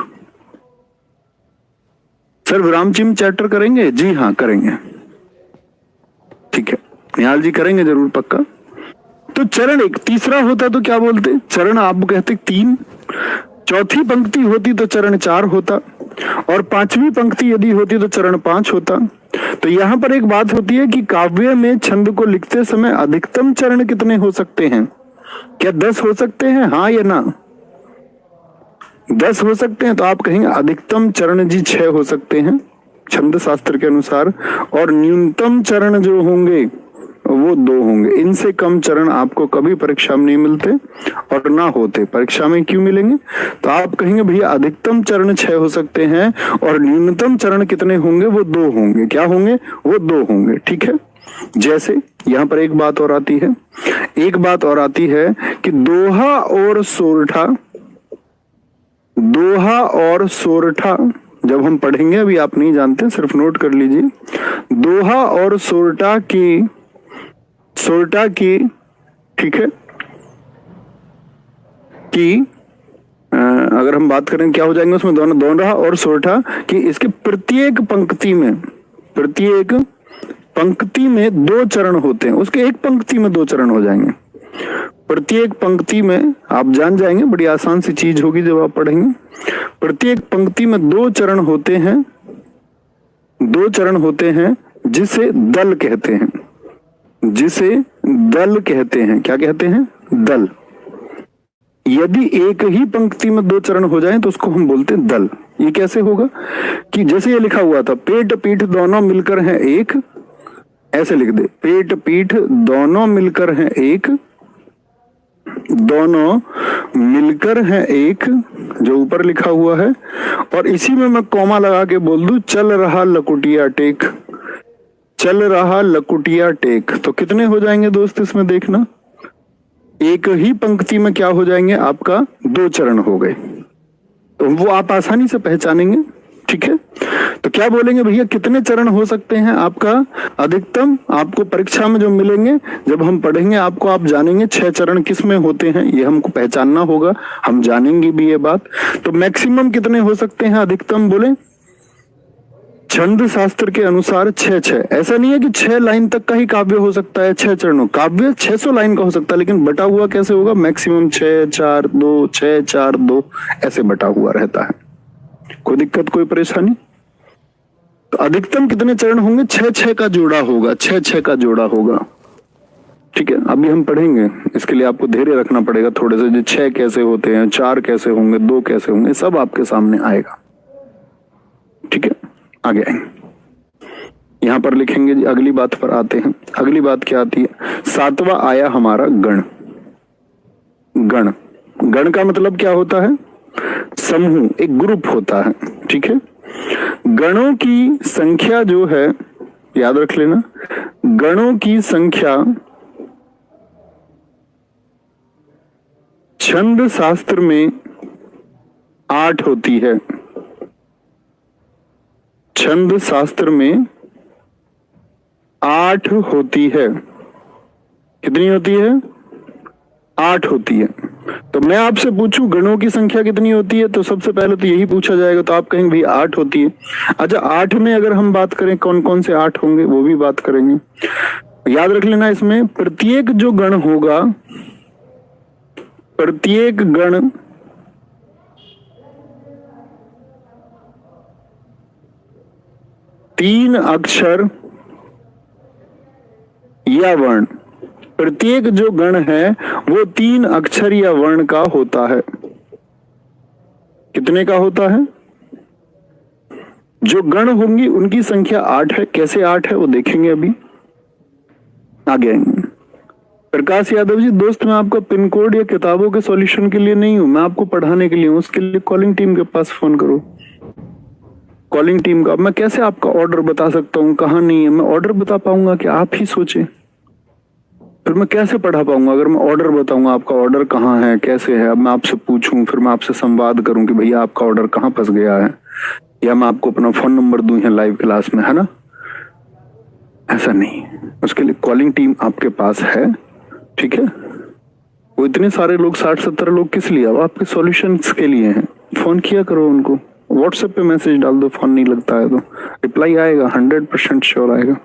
सर विराम चिन्ह चैप्टर करेंगे? जी हाँ करेंगे, ठीक है, निहाल जी करेंगे जरूर, पक्का। तो चरण 1, तीसरा होता तो क्या बोलते? चरण आप कहते 3, चौथी पंक्ति होती तो चरण 4 होता, और 5वीं पंक्ति यदि होती तो चरण 5 होता। तो यहां पर एक बात होती है कि काव्य में छंद को लिखते समय अधिकतम चरण कितने हो सकते हैं? क्या 10 हो सकते हैं, हाँ या ना? 10 हो सकते हैं, तो आप कहेंगे अधिकतम चरण जी 6 हो सकते हैं छंद शास्त्र के अनुसार, और न्यूनतम चरण जो होंगे वो 2 होंगे। इनसे कम चरण आपको कभी परीक्षा में नहीं मिलते और ना होते। परीक्षा में क्यों मिलेंगे? तो आप कहेंगे भैया अधिकतम चरण 6 हो सकते हैं और न्यूनतम चरण कितने होंगे? वो 2 होंगे। क्या होंगे? वो 2 होंगे। ठीक है। जैसे यहां पर एक बात और आती है, एक बात और आती है कि दोहा और सोरठा, दोहा और सोरठा जब हम पढ़ेंगे, अभी आप नहीं जानते, सिर्फ नोट कर लीजिए। दोहा और सोरठा की ठीक है कि अगर हम बात करें क्या हो जाएंगे उसमें, दोनों और सोरठा कि इसके प्रत्येक पंक्ति में 2 चरण होते हैं। उसके एक पंक्ति में 2 चरण हो जाएंगे। प्रत्येक पंक्ति में आप जान जाएंगे, बड़ी आसान सी चीज होगी जब आप पढ़ेंगे। प्रत्येक पंक्ति में 2 चरण होते हैं, 2 चरण होते हैं जिसे दल कहते हैं, जिसे दल कहते हैं। क्या कहते हैं? दल। यदि एक ही पंक्ति में 2 चरण हो जाएं तो उसको हम बोलते हैं दल। ये कैसे होगा कि जैसे ये लिखा हुआ था, पेट पीठ दोनों मिलकर हैं एक, ऐसे लिख दे, पेट पीठ दोनों मिलकर हैं एक, दोनों मिलकर हैं एक, जो ऊपर लिखा हुआ है, और इसी में मैं कॉमा लगा के बोल दूं चल रहा लकुटिया टेक, चल रहा लकुटिया टेक। तो कितने हो जाएंगे दोस्त इसमें देखना, एक ही पंक्ति में क्या हो जाएंगे आपका 2 चरण हो गए। तो वो आप आसानी से पहचानेंगे। ठीक है। तो क्या बोलेंगे भैया कितने चरण हो सकते हैं आपका अधिकतम? आपको परीक्षा में जो मिलेंगे, जब हम पढ़ेंगे आपको, आप जानेंगे 6 चरण किस में होते हैं, ये हमको पहचानना होगा, हम जानेंगे भी ये बात। तो मैक्सिमम कितने हो सकते हैं? अधिकतम बोले छंद शास्त्र के अनुसार 6। ऐसा नहीं है कि 6 लाइन तक का ही काव्य हो सकता है 6 चरणों। काव्य 600 लाइन का हो सकता है, लेकिन बटा हुआ कैसे होगा? मैक्सिमम 6 4 2 6 4 2 ऐसे बटा हुआ रहता है। कोई दिक्कत, कोई परेशानी? तो अधिकतम कितने चरण होंगे? 6 का जोड़ा होगा, 6 का जोड़ा होगा। ठीक है। अभी हम पढ़ेंगे, इसके लिए आपको धैर्य रखना पड़ेगा थोड़े से। 6 कैसे होते हैं, 4 कैसे होंगे, 2 कैसे होंगे, सब आपके सामने आएगा। ठीक है। आगे आएंगे, यहां पर लिखेंगे जी। अगली बात पर आते हैं। अगली बात क्या आती है? 7वां आया हमारा गण। गण, गण का मतलब क्या होता है? समूह, एक ग्रुप होता है। ठीक है। गणों की संख्या जो है, याद रख लेना, गणों की संख्या छंद शास्त्र में 8 होती है। छंद शास्त्र में 8 होती है। कितनी होती है? 8 होती है। तो मैं आपसे पूछूं गणों की संख्या कितनी होती है, तो सबसे पहले तो यही पूछा जाएगा, तो आप कहेंगे भाई 8 होती है। अच्छा, 8 में अगर हम बात करें कौन कौन से 8 होंगे, वो भी बात करेंगे। याद रख लेना, इसमें प्रत्येक जो गण होगा, प्रत्येक गण तीन अक्षर या वर्ण, प्रत्येक जो गण है वो 3 अक्षर या वर्ण का होता है। कितने का होता है? जो गण होंगी उनकी संख्या 8 है। कैसे 8 है वो देखेंगे अभी, आगे आएंगे। प्रकाश यादव जी, दोस्त मैं आपका पिन कोड या किताबों के सॉल्यूशन के लिए नहीं हूं, मैं आपको पढ़ाने के लिए हूं। उसके लिए कॉलिंग टीम के पास फोन करो। कॉलिंग टीम का मैं कैसे आपका ऑर्डर बता सकता हूँ, कहाँ नहीं है? मैं ऑर्डर बता पाऊंगा कि आप ही सोचे? फिर मैं कैसे पढ़ा पाऊंगा अगर मैं ऑर्डर बताऊंगा आपका ऑर्डर कहाँ है, कैसे है? अब मैं आपसे पूछूं, फिर मैं आपसे संवाद करूं कि भैया आपका ऑर्डर कहाँ फंस गया है, या मैं आपको अपना फोन नंबर दूं यहाँ लाइव क्लास में, है ना? ऐसा नहीं। उसके लिए कॉलिंग टीम आपके पास है। ठीक है। वो इतने सारे लोग, 60-70 लोग किस लिए? अब आपके सॉल्यूशंस के लिए हैं। फोन किया करो उनको, व्हाट्सएप पे मैसेज डाल दो, फोन नहीं लगता है तो रिप्लाई आएगा, 100% श्योर आएगा।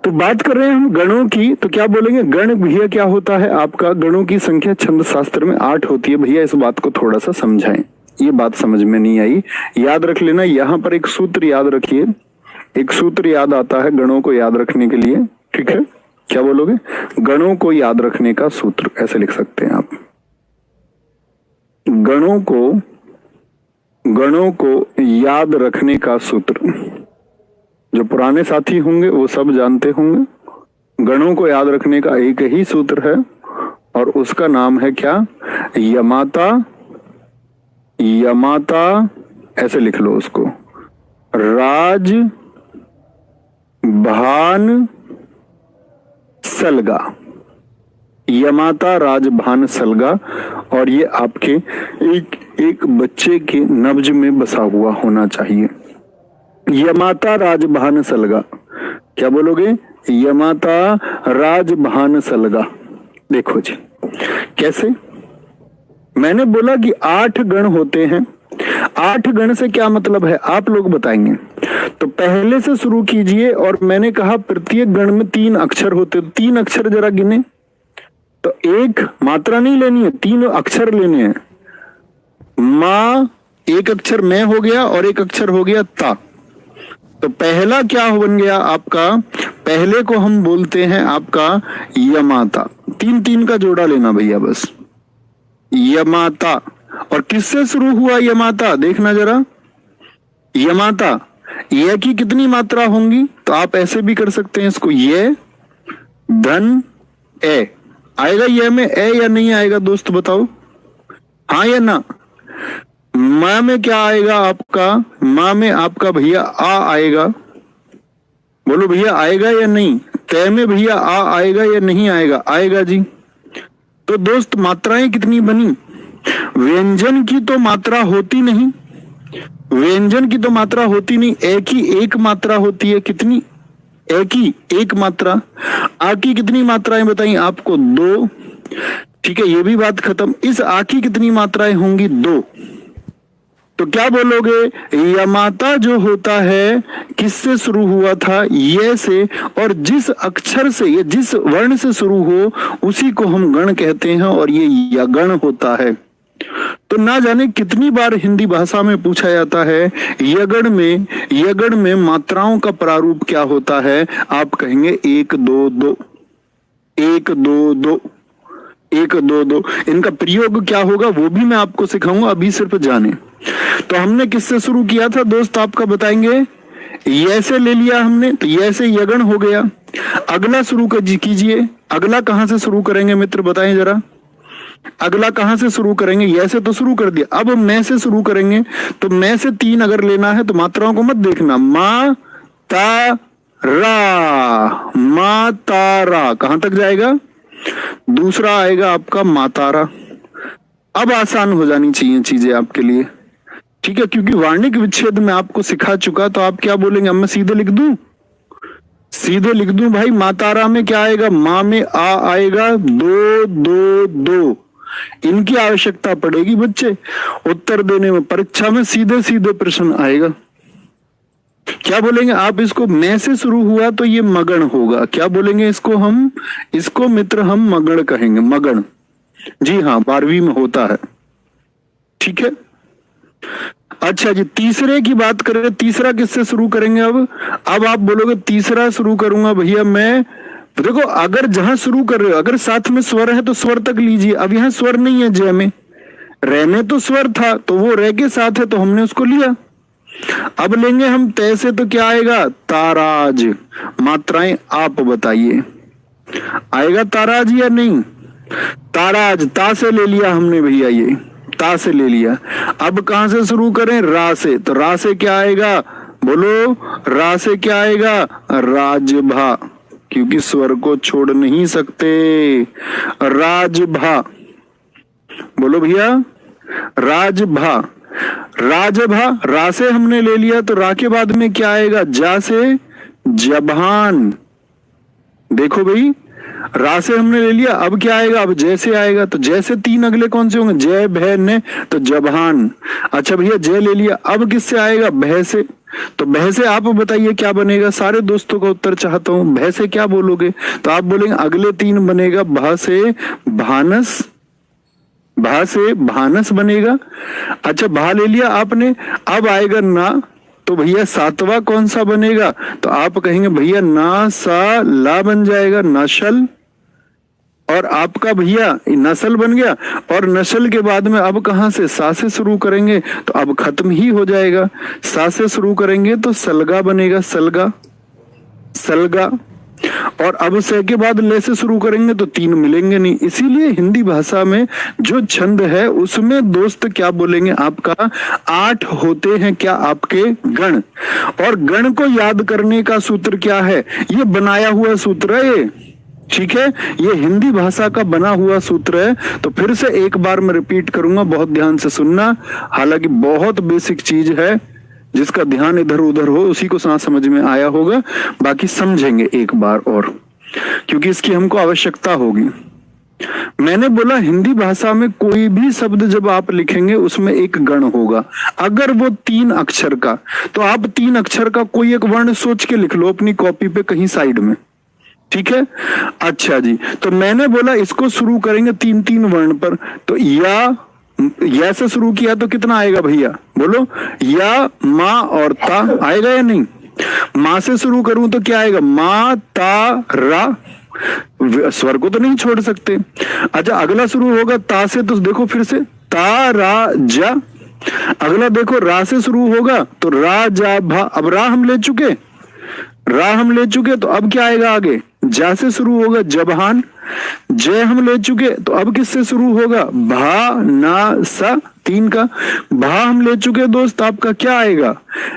तो बात कर रहे हैं हम गणों की, तो क्या बोलेंगे? गण भैया क्या होता है आपका? गणों की संख्या छंद शास्त्र में 8 होती है। भैया इस बात को थोड़ा सा समझाएं, ये बात समझ में नहीं आई। याद रख लेना, यहां पर एक सूत्र याद रखिए, एक सूत्र याद आता है गणों को याद रखने के लिए। ठीक है। क्या बोलोगे? गणों को याद रखने का सूत्र, ऐसे लिख सकते हैं आप। गणों को याद रखने का सूत्र, जो पुराने साथी होंगे वो सब जानते होंगे, गणों को याद रखने का एक ही सूत्र है और उसका नाम है क्या? यमाता। यमाता ऐसे लिख लो उसको, राज भान सलगा। यमाता राजभान सलगा। और ये आपके एक बच्चे के नब्ज में बसा हुआ होना चाहिए। यमाता राजभान सलगा। क्या बोलोगे? यमाता राजभान सलगा। देखो जी कैसे, मैंने बोला कि 8 गण होते हैं। 8 गण से क्या मतलब है आप लोग बताएंगे। तो पहले से शुरू कीजिए। और मैंने कहा प्रत्येक गण में 3 अक्षर होते, 3 अक्षर जरा गिने। तो एक मात्रा नहीं लेनी है, 3 अक्षर लेने हैं। मां, एक अक्षर मैं हो गया और एक अक्षर हो गया ता। तो पहला क्या बन गया आपका? पहले को हम बोलते हैं आपका यमाता। 3 का जोड़ा लेना भैया बस, यमाता। और किससे शुरू हुआ यमाता? देखना जरा, यमाता ये की कितनी मात्रा होंगी? तो आप ऐसे भी कर सकते हैं इसको, ये धन ए। आएगा ये में ए या नहीं आएगा दोस्त बताओ, हाँ या ना? मां में क्या आएगा आपका? मां में आपका भैया आ आएगा। बोलो भैया आएगा या नहीं? तय में भैया आ आएगा या नहीं आएगा? आएगा जी। तो दोस्त मात्राएं कितनी बनी? व्यंजन की तो मात्रा होती नहीं, व्यंजन की तो मात्रा होती नहीं। ए की एक मात्रा होती है। कितनी? ए की एक मात्रा। आ की कितनी मात्राएं बताई आपको? 2। ठीक है, ये भी बात खत्म। इस आ की कितनी मात्राएं होंगी? 2। तो क्या बोलोगे? यमाता जो होता है किससे शुरू हुआ था? ये से। और जिस अक्षर से, ये जिस वर्ण से शुरू हो उसी को हम गण कहते हैं और ये यगण होता है। तो ना जाने कितनी बार हिंदी भाषा में पूछा जाता है यगण में मात्राओं का प्रारूप क्या होता है? आप कहेंगे 1 2 2, 1 2 2, 1 2 2। इनका प्रयोग क्या होगा वो भी मैं आपको सिखाऊंगा, अभी सिर्फ जाने। तो हमने किससे शुरू किया था दोस्त आपका बताएंगे? ये से ले लिया हमने, तो ये से यगण हो गया। अगला शुरू कीजिए। अगला कहां से शुरू करेंगे मित्र बताएं जरा? अगला कहां से शुरू करेंगे? ये से तो शुरू कर दिया, अब मैं से शुरू करेंगे। तो मैं से 3 अगर लेना है तो मात्राओं को मत देखना। मा ता रा, मा ता रा कहां तक जाएगा? दूसरा आएगा आपका मातारा। अब आसान हो जानी चाहिए चीजें आपके लिए, ठीक है? क्योंकि वार्णिक विच्छेद में आपको सिखा चुका, तो आप क्या बोलेंगे? अब मैं सीधे लिख दूं, सीधे लिख दूं भाई। मातारा में क्या आएगा? मां में आ आएगा। 2 2 2। इनकी आवश्यकता पड़ेगी बच्चे उत्तर देने में, परीक्षा में सीधे सीधे प्रश्न आएगा। क्या बोलेंगे आप? इसको मैं से शुरू हुआ तो ये मगण होगा। क्या बोलेंगे इसको? हम इसको मित्र हम मगण कहेंगे। मगण, जी हाँ, 12वीं में होता है, ठीक है? अच्छा जी, तीसरे की बात करें। तीसरा किससे शुरू करेंगे? अब आप बोलोगे तीसरा शुरू करूंगा भैया मैं। देखो, अगर जहां शुरू कर रहे हो, अगर साथ में स्वर है तो स्वर तक लीजिए। अब यहाँ स्वर नहीं है जय में, रे में तो स्वर था, तो वो रे के साथ है तो हमने उसको लिया। अब लेंगे हम तय से, तो क्या आएगा? ताराज। मात्राएं आप बताइए, आएगा ताराज या नहीं? ताराज, ता से ले लिया हमने भैया, ये ता से ले लिया। अब कहां से शुरू करें? रा से। तो रा से क्या आएगा? बोलो, रा से क्या आएगा? राजभा, क्योंकि स्वर को छोड़ नहीं सकते। राजभा, बोलो भैया, राजभा। राजभा, रा से हमने ले लिया, तो रा के बाद में क्या आएगा? जा से जबान। देखो भाई, रा से हमने ले लिया, अब क्या आएगा? अब जैसे आएगा। तो जैसे 3 अगले कौन से होंगे? जय भय ने, तो जबान। अच्छा भैया, जय ले लिया, अब किससे आएगा? भय से। तो भय से आप बताइए क्या बनेगा? सारे दोस्तों का उत्तर चाहता हूं। भय से क्या बोलोगे? तो आप बोलेंगे अगले 3 बनेगा। भा से भानस, भा से भानस बनेगा। अच्छा, भा ले लिया आपने, अब आएगा ना, तो भैया 7वां कौन सा बनेगा? तो आप कहेंगे भैया ना सा ला बन जाएगा, नशल। और आपका भैया नस्ल बन गया। और नस्ल के बाद में अब कहां से? सा से शुरू करेंगे, तो अब खत्म ही हो जाएगा। सा से शुरू करेंगे तो सलगा बनेगा, सलगा, सलगा। और अब से के बाद ले से शुरू करेंगे तो 3 मिलेंगे नहीं। इसीलिए हिंदी भाषा में जो छंद है उसमें दोस्त क्या बोलेंगे आपका 8 होते हैं क्या आपके गण। और गण को याद करने का सूत्र क्या है, ये बनाया हुआ सूत्र है ये, ठीक है, ये हिंदी भाषा का बना हुआ सूत्र है। तो फिर से एक बार मैं रिपीट करूंगा, बहुत ध्यान से सुनना। हालांकि बहुत बेसिक चीज है, जिसका ध्यान इधर उधर हो उसी को ना समझ में आया होगा, बाकी समझेंगे एक बार और, क्योंकि इसकी हमको आवश्यकता होगी। मैंने बोला हिंदी भाषा में कोई भी शब्द जब आप लिखेंगे उसमें एक गण होगा। अगर वो 3 अक्षर का, तो आप 3 अक्षर का कोई एक वर्ण सोच के लिख लो अपनी कॉपी पे कहीं साइड में, ठीक है। अच्छा जी, तो मैंने बोला इसको शुरू करेंगे 3-3 वर्ण पर। तो या से शुरू किया तो कितना आएगा भैया, बोलो, या, मा और ता आएगा या नहीं। माँ से शुरू करूं तो क्या आएगा, मा ता रा, स्वर को तो नहीं छोड़ सकते। अच्छा, अगला शुरू होगा ता से, तो देखो फिर से ता रा जा। अगला देखो रा से शुरू होगा तो रा जा भा। अब रा हम ले चुके, तो अब क्या आएगा आगे, जा से शुरू होगा जबहान। जय हम ले चुके, तो अब किससे शुरू होगा, भा ना सा, 3 का। भा हम ले चुके दोस्त, आपका क्या आएगा,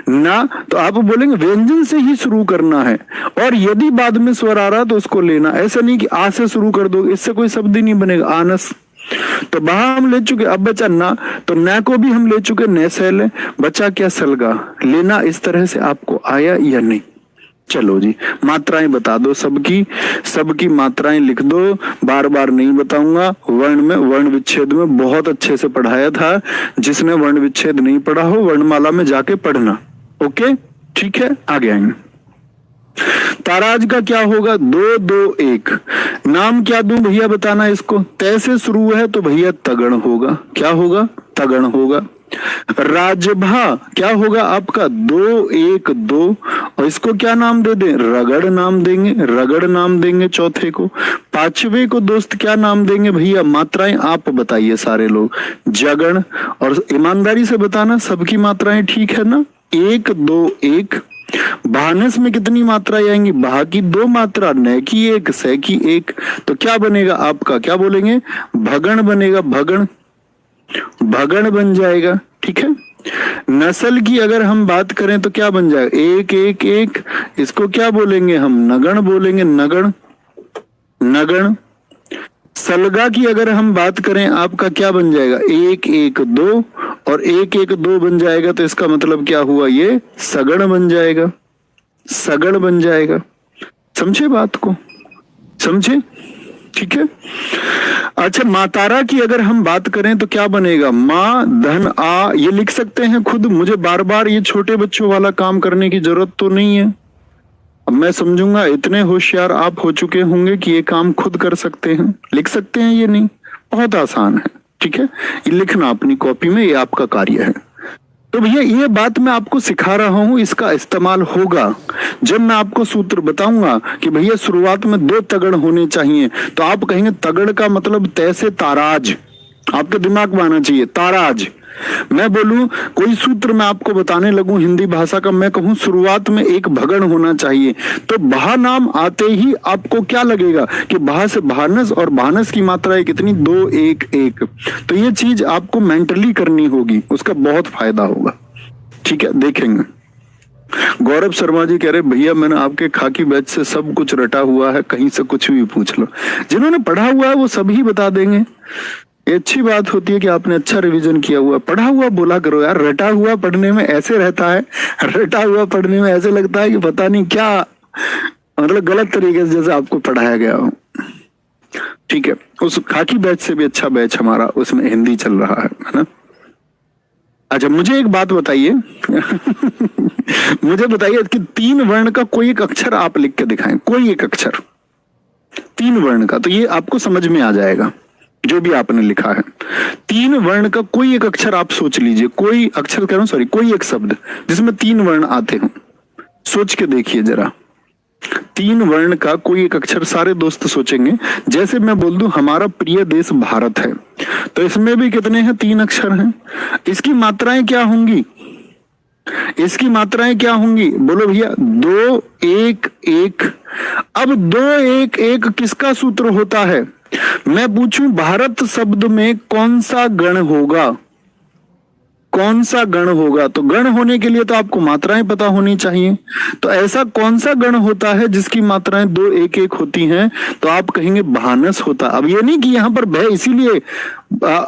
ना। तो आप बोलेंगे व्यंजन से ही शुरू करना है, और यदि बाद में स्वर आ रहा तो उसको लेना, ऐसा नहीं कि आ से शुरू कर दो, इससे कोई शब्द ही नहीं बनेगा, आनस। तो बहा हम ले चुके, अब बचा ना, तो न को भी हम ले चुके, न से ले, बचा क्या, सलगा लेना। इस तरह से आपको आया या नहीं। चलो जी, मात्राएं बता दो, सबकी मात्राएं लिख दो, बार बार नहीं बताऊंगा। वर्ण में, वर्ण विच्छेद में बहुत अच्छे से पढ़ाया था, जिसने वर्ण विच्छेद नहीं पढ़ा हो वर्णमाला में जाके पढ़ना, ओके, ठीक है। आगे आएंगे। ताराज का क्या होगा, 2 2 1। नाम क्या दूं भैया, बताना इसको। तय से शुरू है तो भैया तगण होगा, क्या होगा, तगण होगा। राजभा क्या होगा आपका, 2 1 2, और इसको क्या नाम दे दें, रगड़ नाम देंगे चौथे को। 5वें को दोस्त क्या नाम देंगे भैया, मात्राएं आप बताइए सारे लोग, जगण। और ईमानदारी से बताना सबकी मात्राएं ठीक है ना, 1 2 1। भानस में कितनी मात्राएं आएंगी, भा की 2 मात्रा, न की 1, से की 1। तो क्या बनेगा आपका, क्या बोलेंगे, भगण बनेगा, भगण बन जाएगा, ठीक है। नस्ल की अगर हम बात करें तो क्या बन जाएगा, 1 1 1। इसको क्या बोलेंगे हम, नगण बोलेंगे, नगण। सलगा की अगर हम बात करें आपका क्या बन जाएगा, 1 1 2, और 1 1 2 बन जाएगा, तो इसका मतलब क्या हुआ, ये सगण बन जाएगा। समझे बात को, समझे, ठीक है। अच्छा, मातारा की अगर हम बात करें तो क्या बनेगा, माँ धन आ। ये लिख सकते हैं खुद, मुझे बार बार ये छोटे बच्चों वाला काम करने की जरूरत तो नहीं है। अब मैं समझूंगा इतने होशियार आप हो चुके होंगे कि ये काम खुद कर सकते हैं, लिख सकते हैं, ये नहीं, बहुत आसान है, ठीक है। ये लिखना अपनी कॉपी में, ये आपका कार्य है। तो भैया ये बात मैं आपको सिखा रहा हूं, इसका इस्तेमाल होगा जब मैं आपको सूत्र बताऊंगा कि भैया शुरुआत में 2 तगड़ होने चाहिए। तो आप कहेंगे तगड़ का मतलब तय से ताराज, आपके दिमाग में आना चाहिए, ताराज। मैं बोलूं कोई सूत्र मैं आपको बताने लगूं हिंदी भाषा का, मैं कहूं शुरुआत में एक भगण होना चाहिए, तो भा नाम आते ही आपको क्या लगेगा कि भा से भानस, और भानस की मात्रा है कितनी, 2 1 1। तो ये चीज आपको मेंटली करनी होगी, उसका बहुत फायदा होगा, ठीक है। देखेंगे गौरव शर्मा जी कह रहे भैया मैंने आपके खाकी बैच से सब कुछ रटा हुआ है, कहीं से कुछ भी पूछ लो। जिन्होंने पढ़ा हुआ है वो सभी बता देंगे। ये अच्छी बात होती है कि आपने अच्छा रिवीजन किया हुआ, पढ़ा हुआ बोला करो यार। रटा हुआ पढ़ने में ऐसे रहता है, रटा हुआ पढ़ने में ऐसे लगता है कि पता नहीं क्या, मतलब गलत तरीके से जैसे आपको पढ़ाया गया हो, ठीक है। उस खाकी बैच से भी अच्छा बैच हमारा, उसमें हिंदी चल रहा है ना। अच्छा, मुझे एक बात बताइए मुझे बताइए कि 3 वर्ण का कोई एक अक्षर आप लिख के दिखाएं, कोई एक अक्षर 3 वर्ण का, तो ये आपको समझ में आ जाएगा जो भी आपने लिखा है। 3 वर्ण का कोई एक अक्षर आप सोच लीजिए, कोई अक्षर कह रहा हूं, सॉरी, कोई एक शब्द जिसमें 3 वर्ण आते हो, सोच के देखिए जरा। 3 वर्ण का कोई एक अक्षर, सारे दोस्त सोचेंगे। जैसे मैं बोल दूं हमारा प्रिय देश भारत है, तो इसमें भी कितने हैं, 3 अक्षर हैं। इसकी मात्राएं क्या होंगी, इसकी मात्राएं क्या होंगी? बोलो भैया। 2 1 1। अब 2 1 1 किसका सूत्र होता है? मैं पूछूं भारत शब्द में कौन सा गण होगा? कौन सा गण होगा? तो गण होने के लिए तो आपको मात्राएं पता होनी चाहिए। तो ऐसा कौन सा गण होता है जिसकी मात्राएं 2 1 1 होती हैं? तो आप कहेंगे भानस होता। अब ये नहीं कि यहां पर भय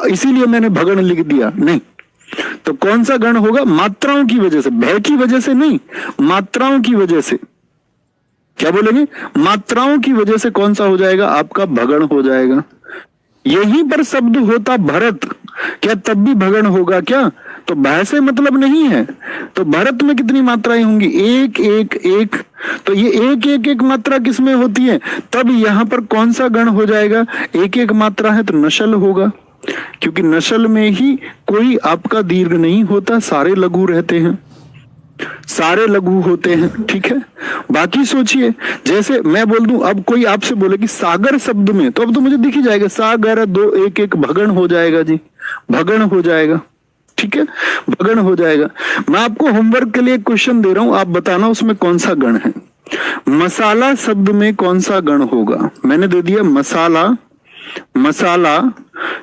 इसीलिए मैंने भगण लिख दिया, नहीं। तो कौन सा गण होगा? मात्राओं की वजह से, भय की वजह से नहीं, मात्राओं की वजह से। क्या बोलेंगे? मात्राओं की वजह से कौन सा हो जाएगा? आपका भगण हो जाएगा। यहीं पर शब्द होता भरत, क्या तब भी भगण होगा क्या? तो भय से मतलब नहीं है। तो भरत में कितनी मात्राएं होंगी? 1 1 1। तो ये 1 1 1 मात्रा किसमें होती है? तब यहां पर कौन सा गण हो जाएगा? 1 1 मात्रा है तो नशल होगा, क्योंकि नशल में ही कोई आपका दीर्घ नहीं होता, सारे लघु रहते हैं, सारे लघु होते हैं। ठीक है, बाकी सोचिए, जैसे मैं बोल दूं, अब कोई आपसे बोले कि सागर शब्द में, तो अब तो मुझे दिख ही जाएगा, सागर 2 1 1 भगण हो जाएगा जी, भगण हो जाएगा। ठीक है, भगण हो जाएगा। मैं आपको होमवर्क के लिए क्वेश्चन दे रहा हूं, आप बताना उसमें कौन सा गण है। मसाला शब्द में कौन सा गण होगा? मैंने दे दिया मसाला। मसाला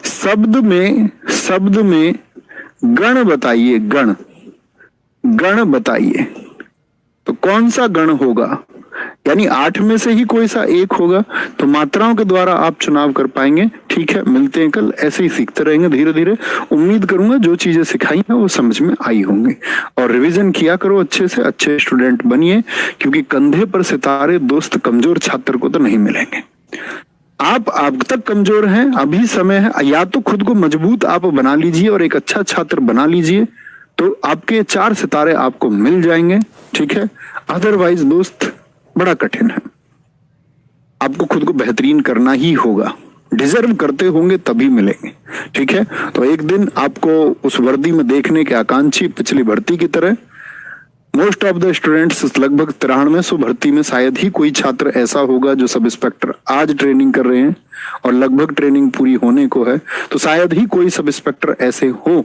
शब्द में गण बताइए, गण बताइए। तो कौन सा गण होगा? यानी 8 में से ही कोई सा एक होगा। तो मात्राओं के द्वारा आप चुनाव कर पाएंगे। ठीक है, मिलते हैं कल, ऐसे ही सीखते रहेंगे धीरे धीरे। उम्मीद करूंगा जो चीजें सिखाई हैं वो समझ में आई होंगी। और रिवीजन किया करो अच्छे से, अच्छे स्टूडेंट बनिए, क्योंकि कंधे पर सितारे दोस्त कमजोर छात्र को तो नहीं मिलेंगे। आप अब तक कमजोर हैं, अभी समय है, या तो खुद को मजबूत आप बना लीजिए और एक अच्छा छात्र बना लीजिए, तो आपके 4 सितारे आपको मिल जाएंगे। ठीक है, अदरवाइज दोस्त बड़ा कठिन है। आपको खुद को बेहतरीन करना ही होगा, डिजर्व करते होंगे तभी मिलेंगे। ठीक है, तो एक दिन आपको उस वर्दी में देखने के आकांक्षी, पिछली भर्ती की तरह मोस्ट ऑफ द स्टूडेंट्स, लगभग 9300 भर्ती में शायद ही कोई छात्र ऐसा होगा जो सब इंस्पेक्टर आज ट्रेनिंग कर रहे हैं, और लगभग ट्रेनिंग पूरी होने को है। तो शायद ही कोई सब इंस्पेक्टर ऐसे हो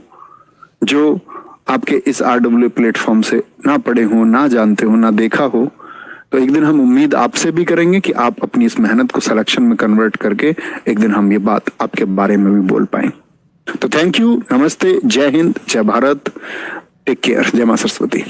जो आपके इस RW प्लेटफॉर्म से ना पढ़े हो, ना जानते हो, ना देखा हो। तो एक दिन हम उम्मीद आपसे भी करेंगे कि आप अपनी इस मेहनत को सिलेक्शन में कन्वर्ट करके एक दिन हम ये बात आपके बारे में भी बोल पाए। तो थैंक यू, नमस्ते, जय हिंद, जय भारत, टेक केयर, जय मां सरस्वती।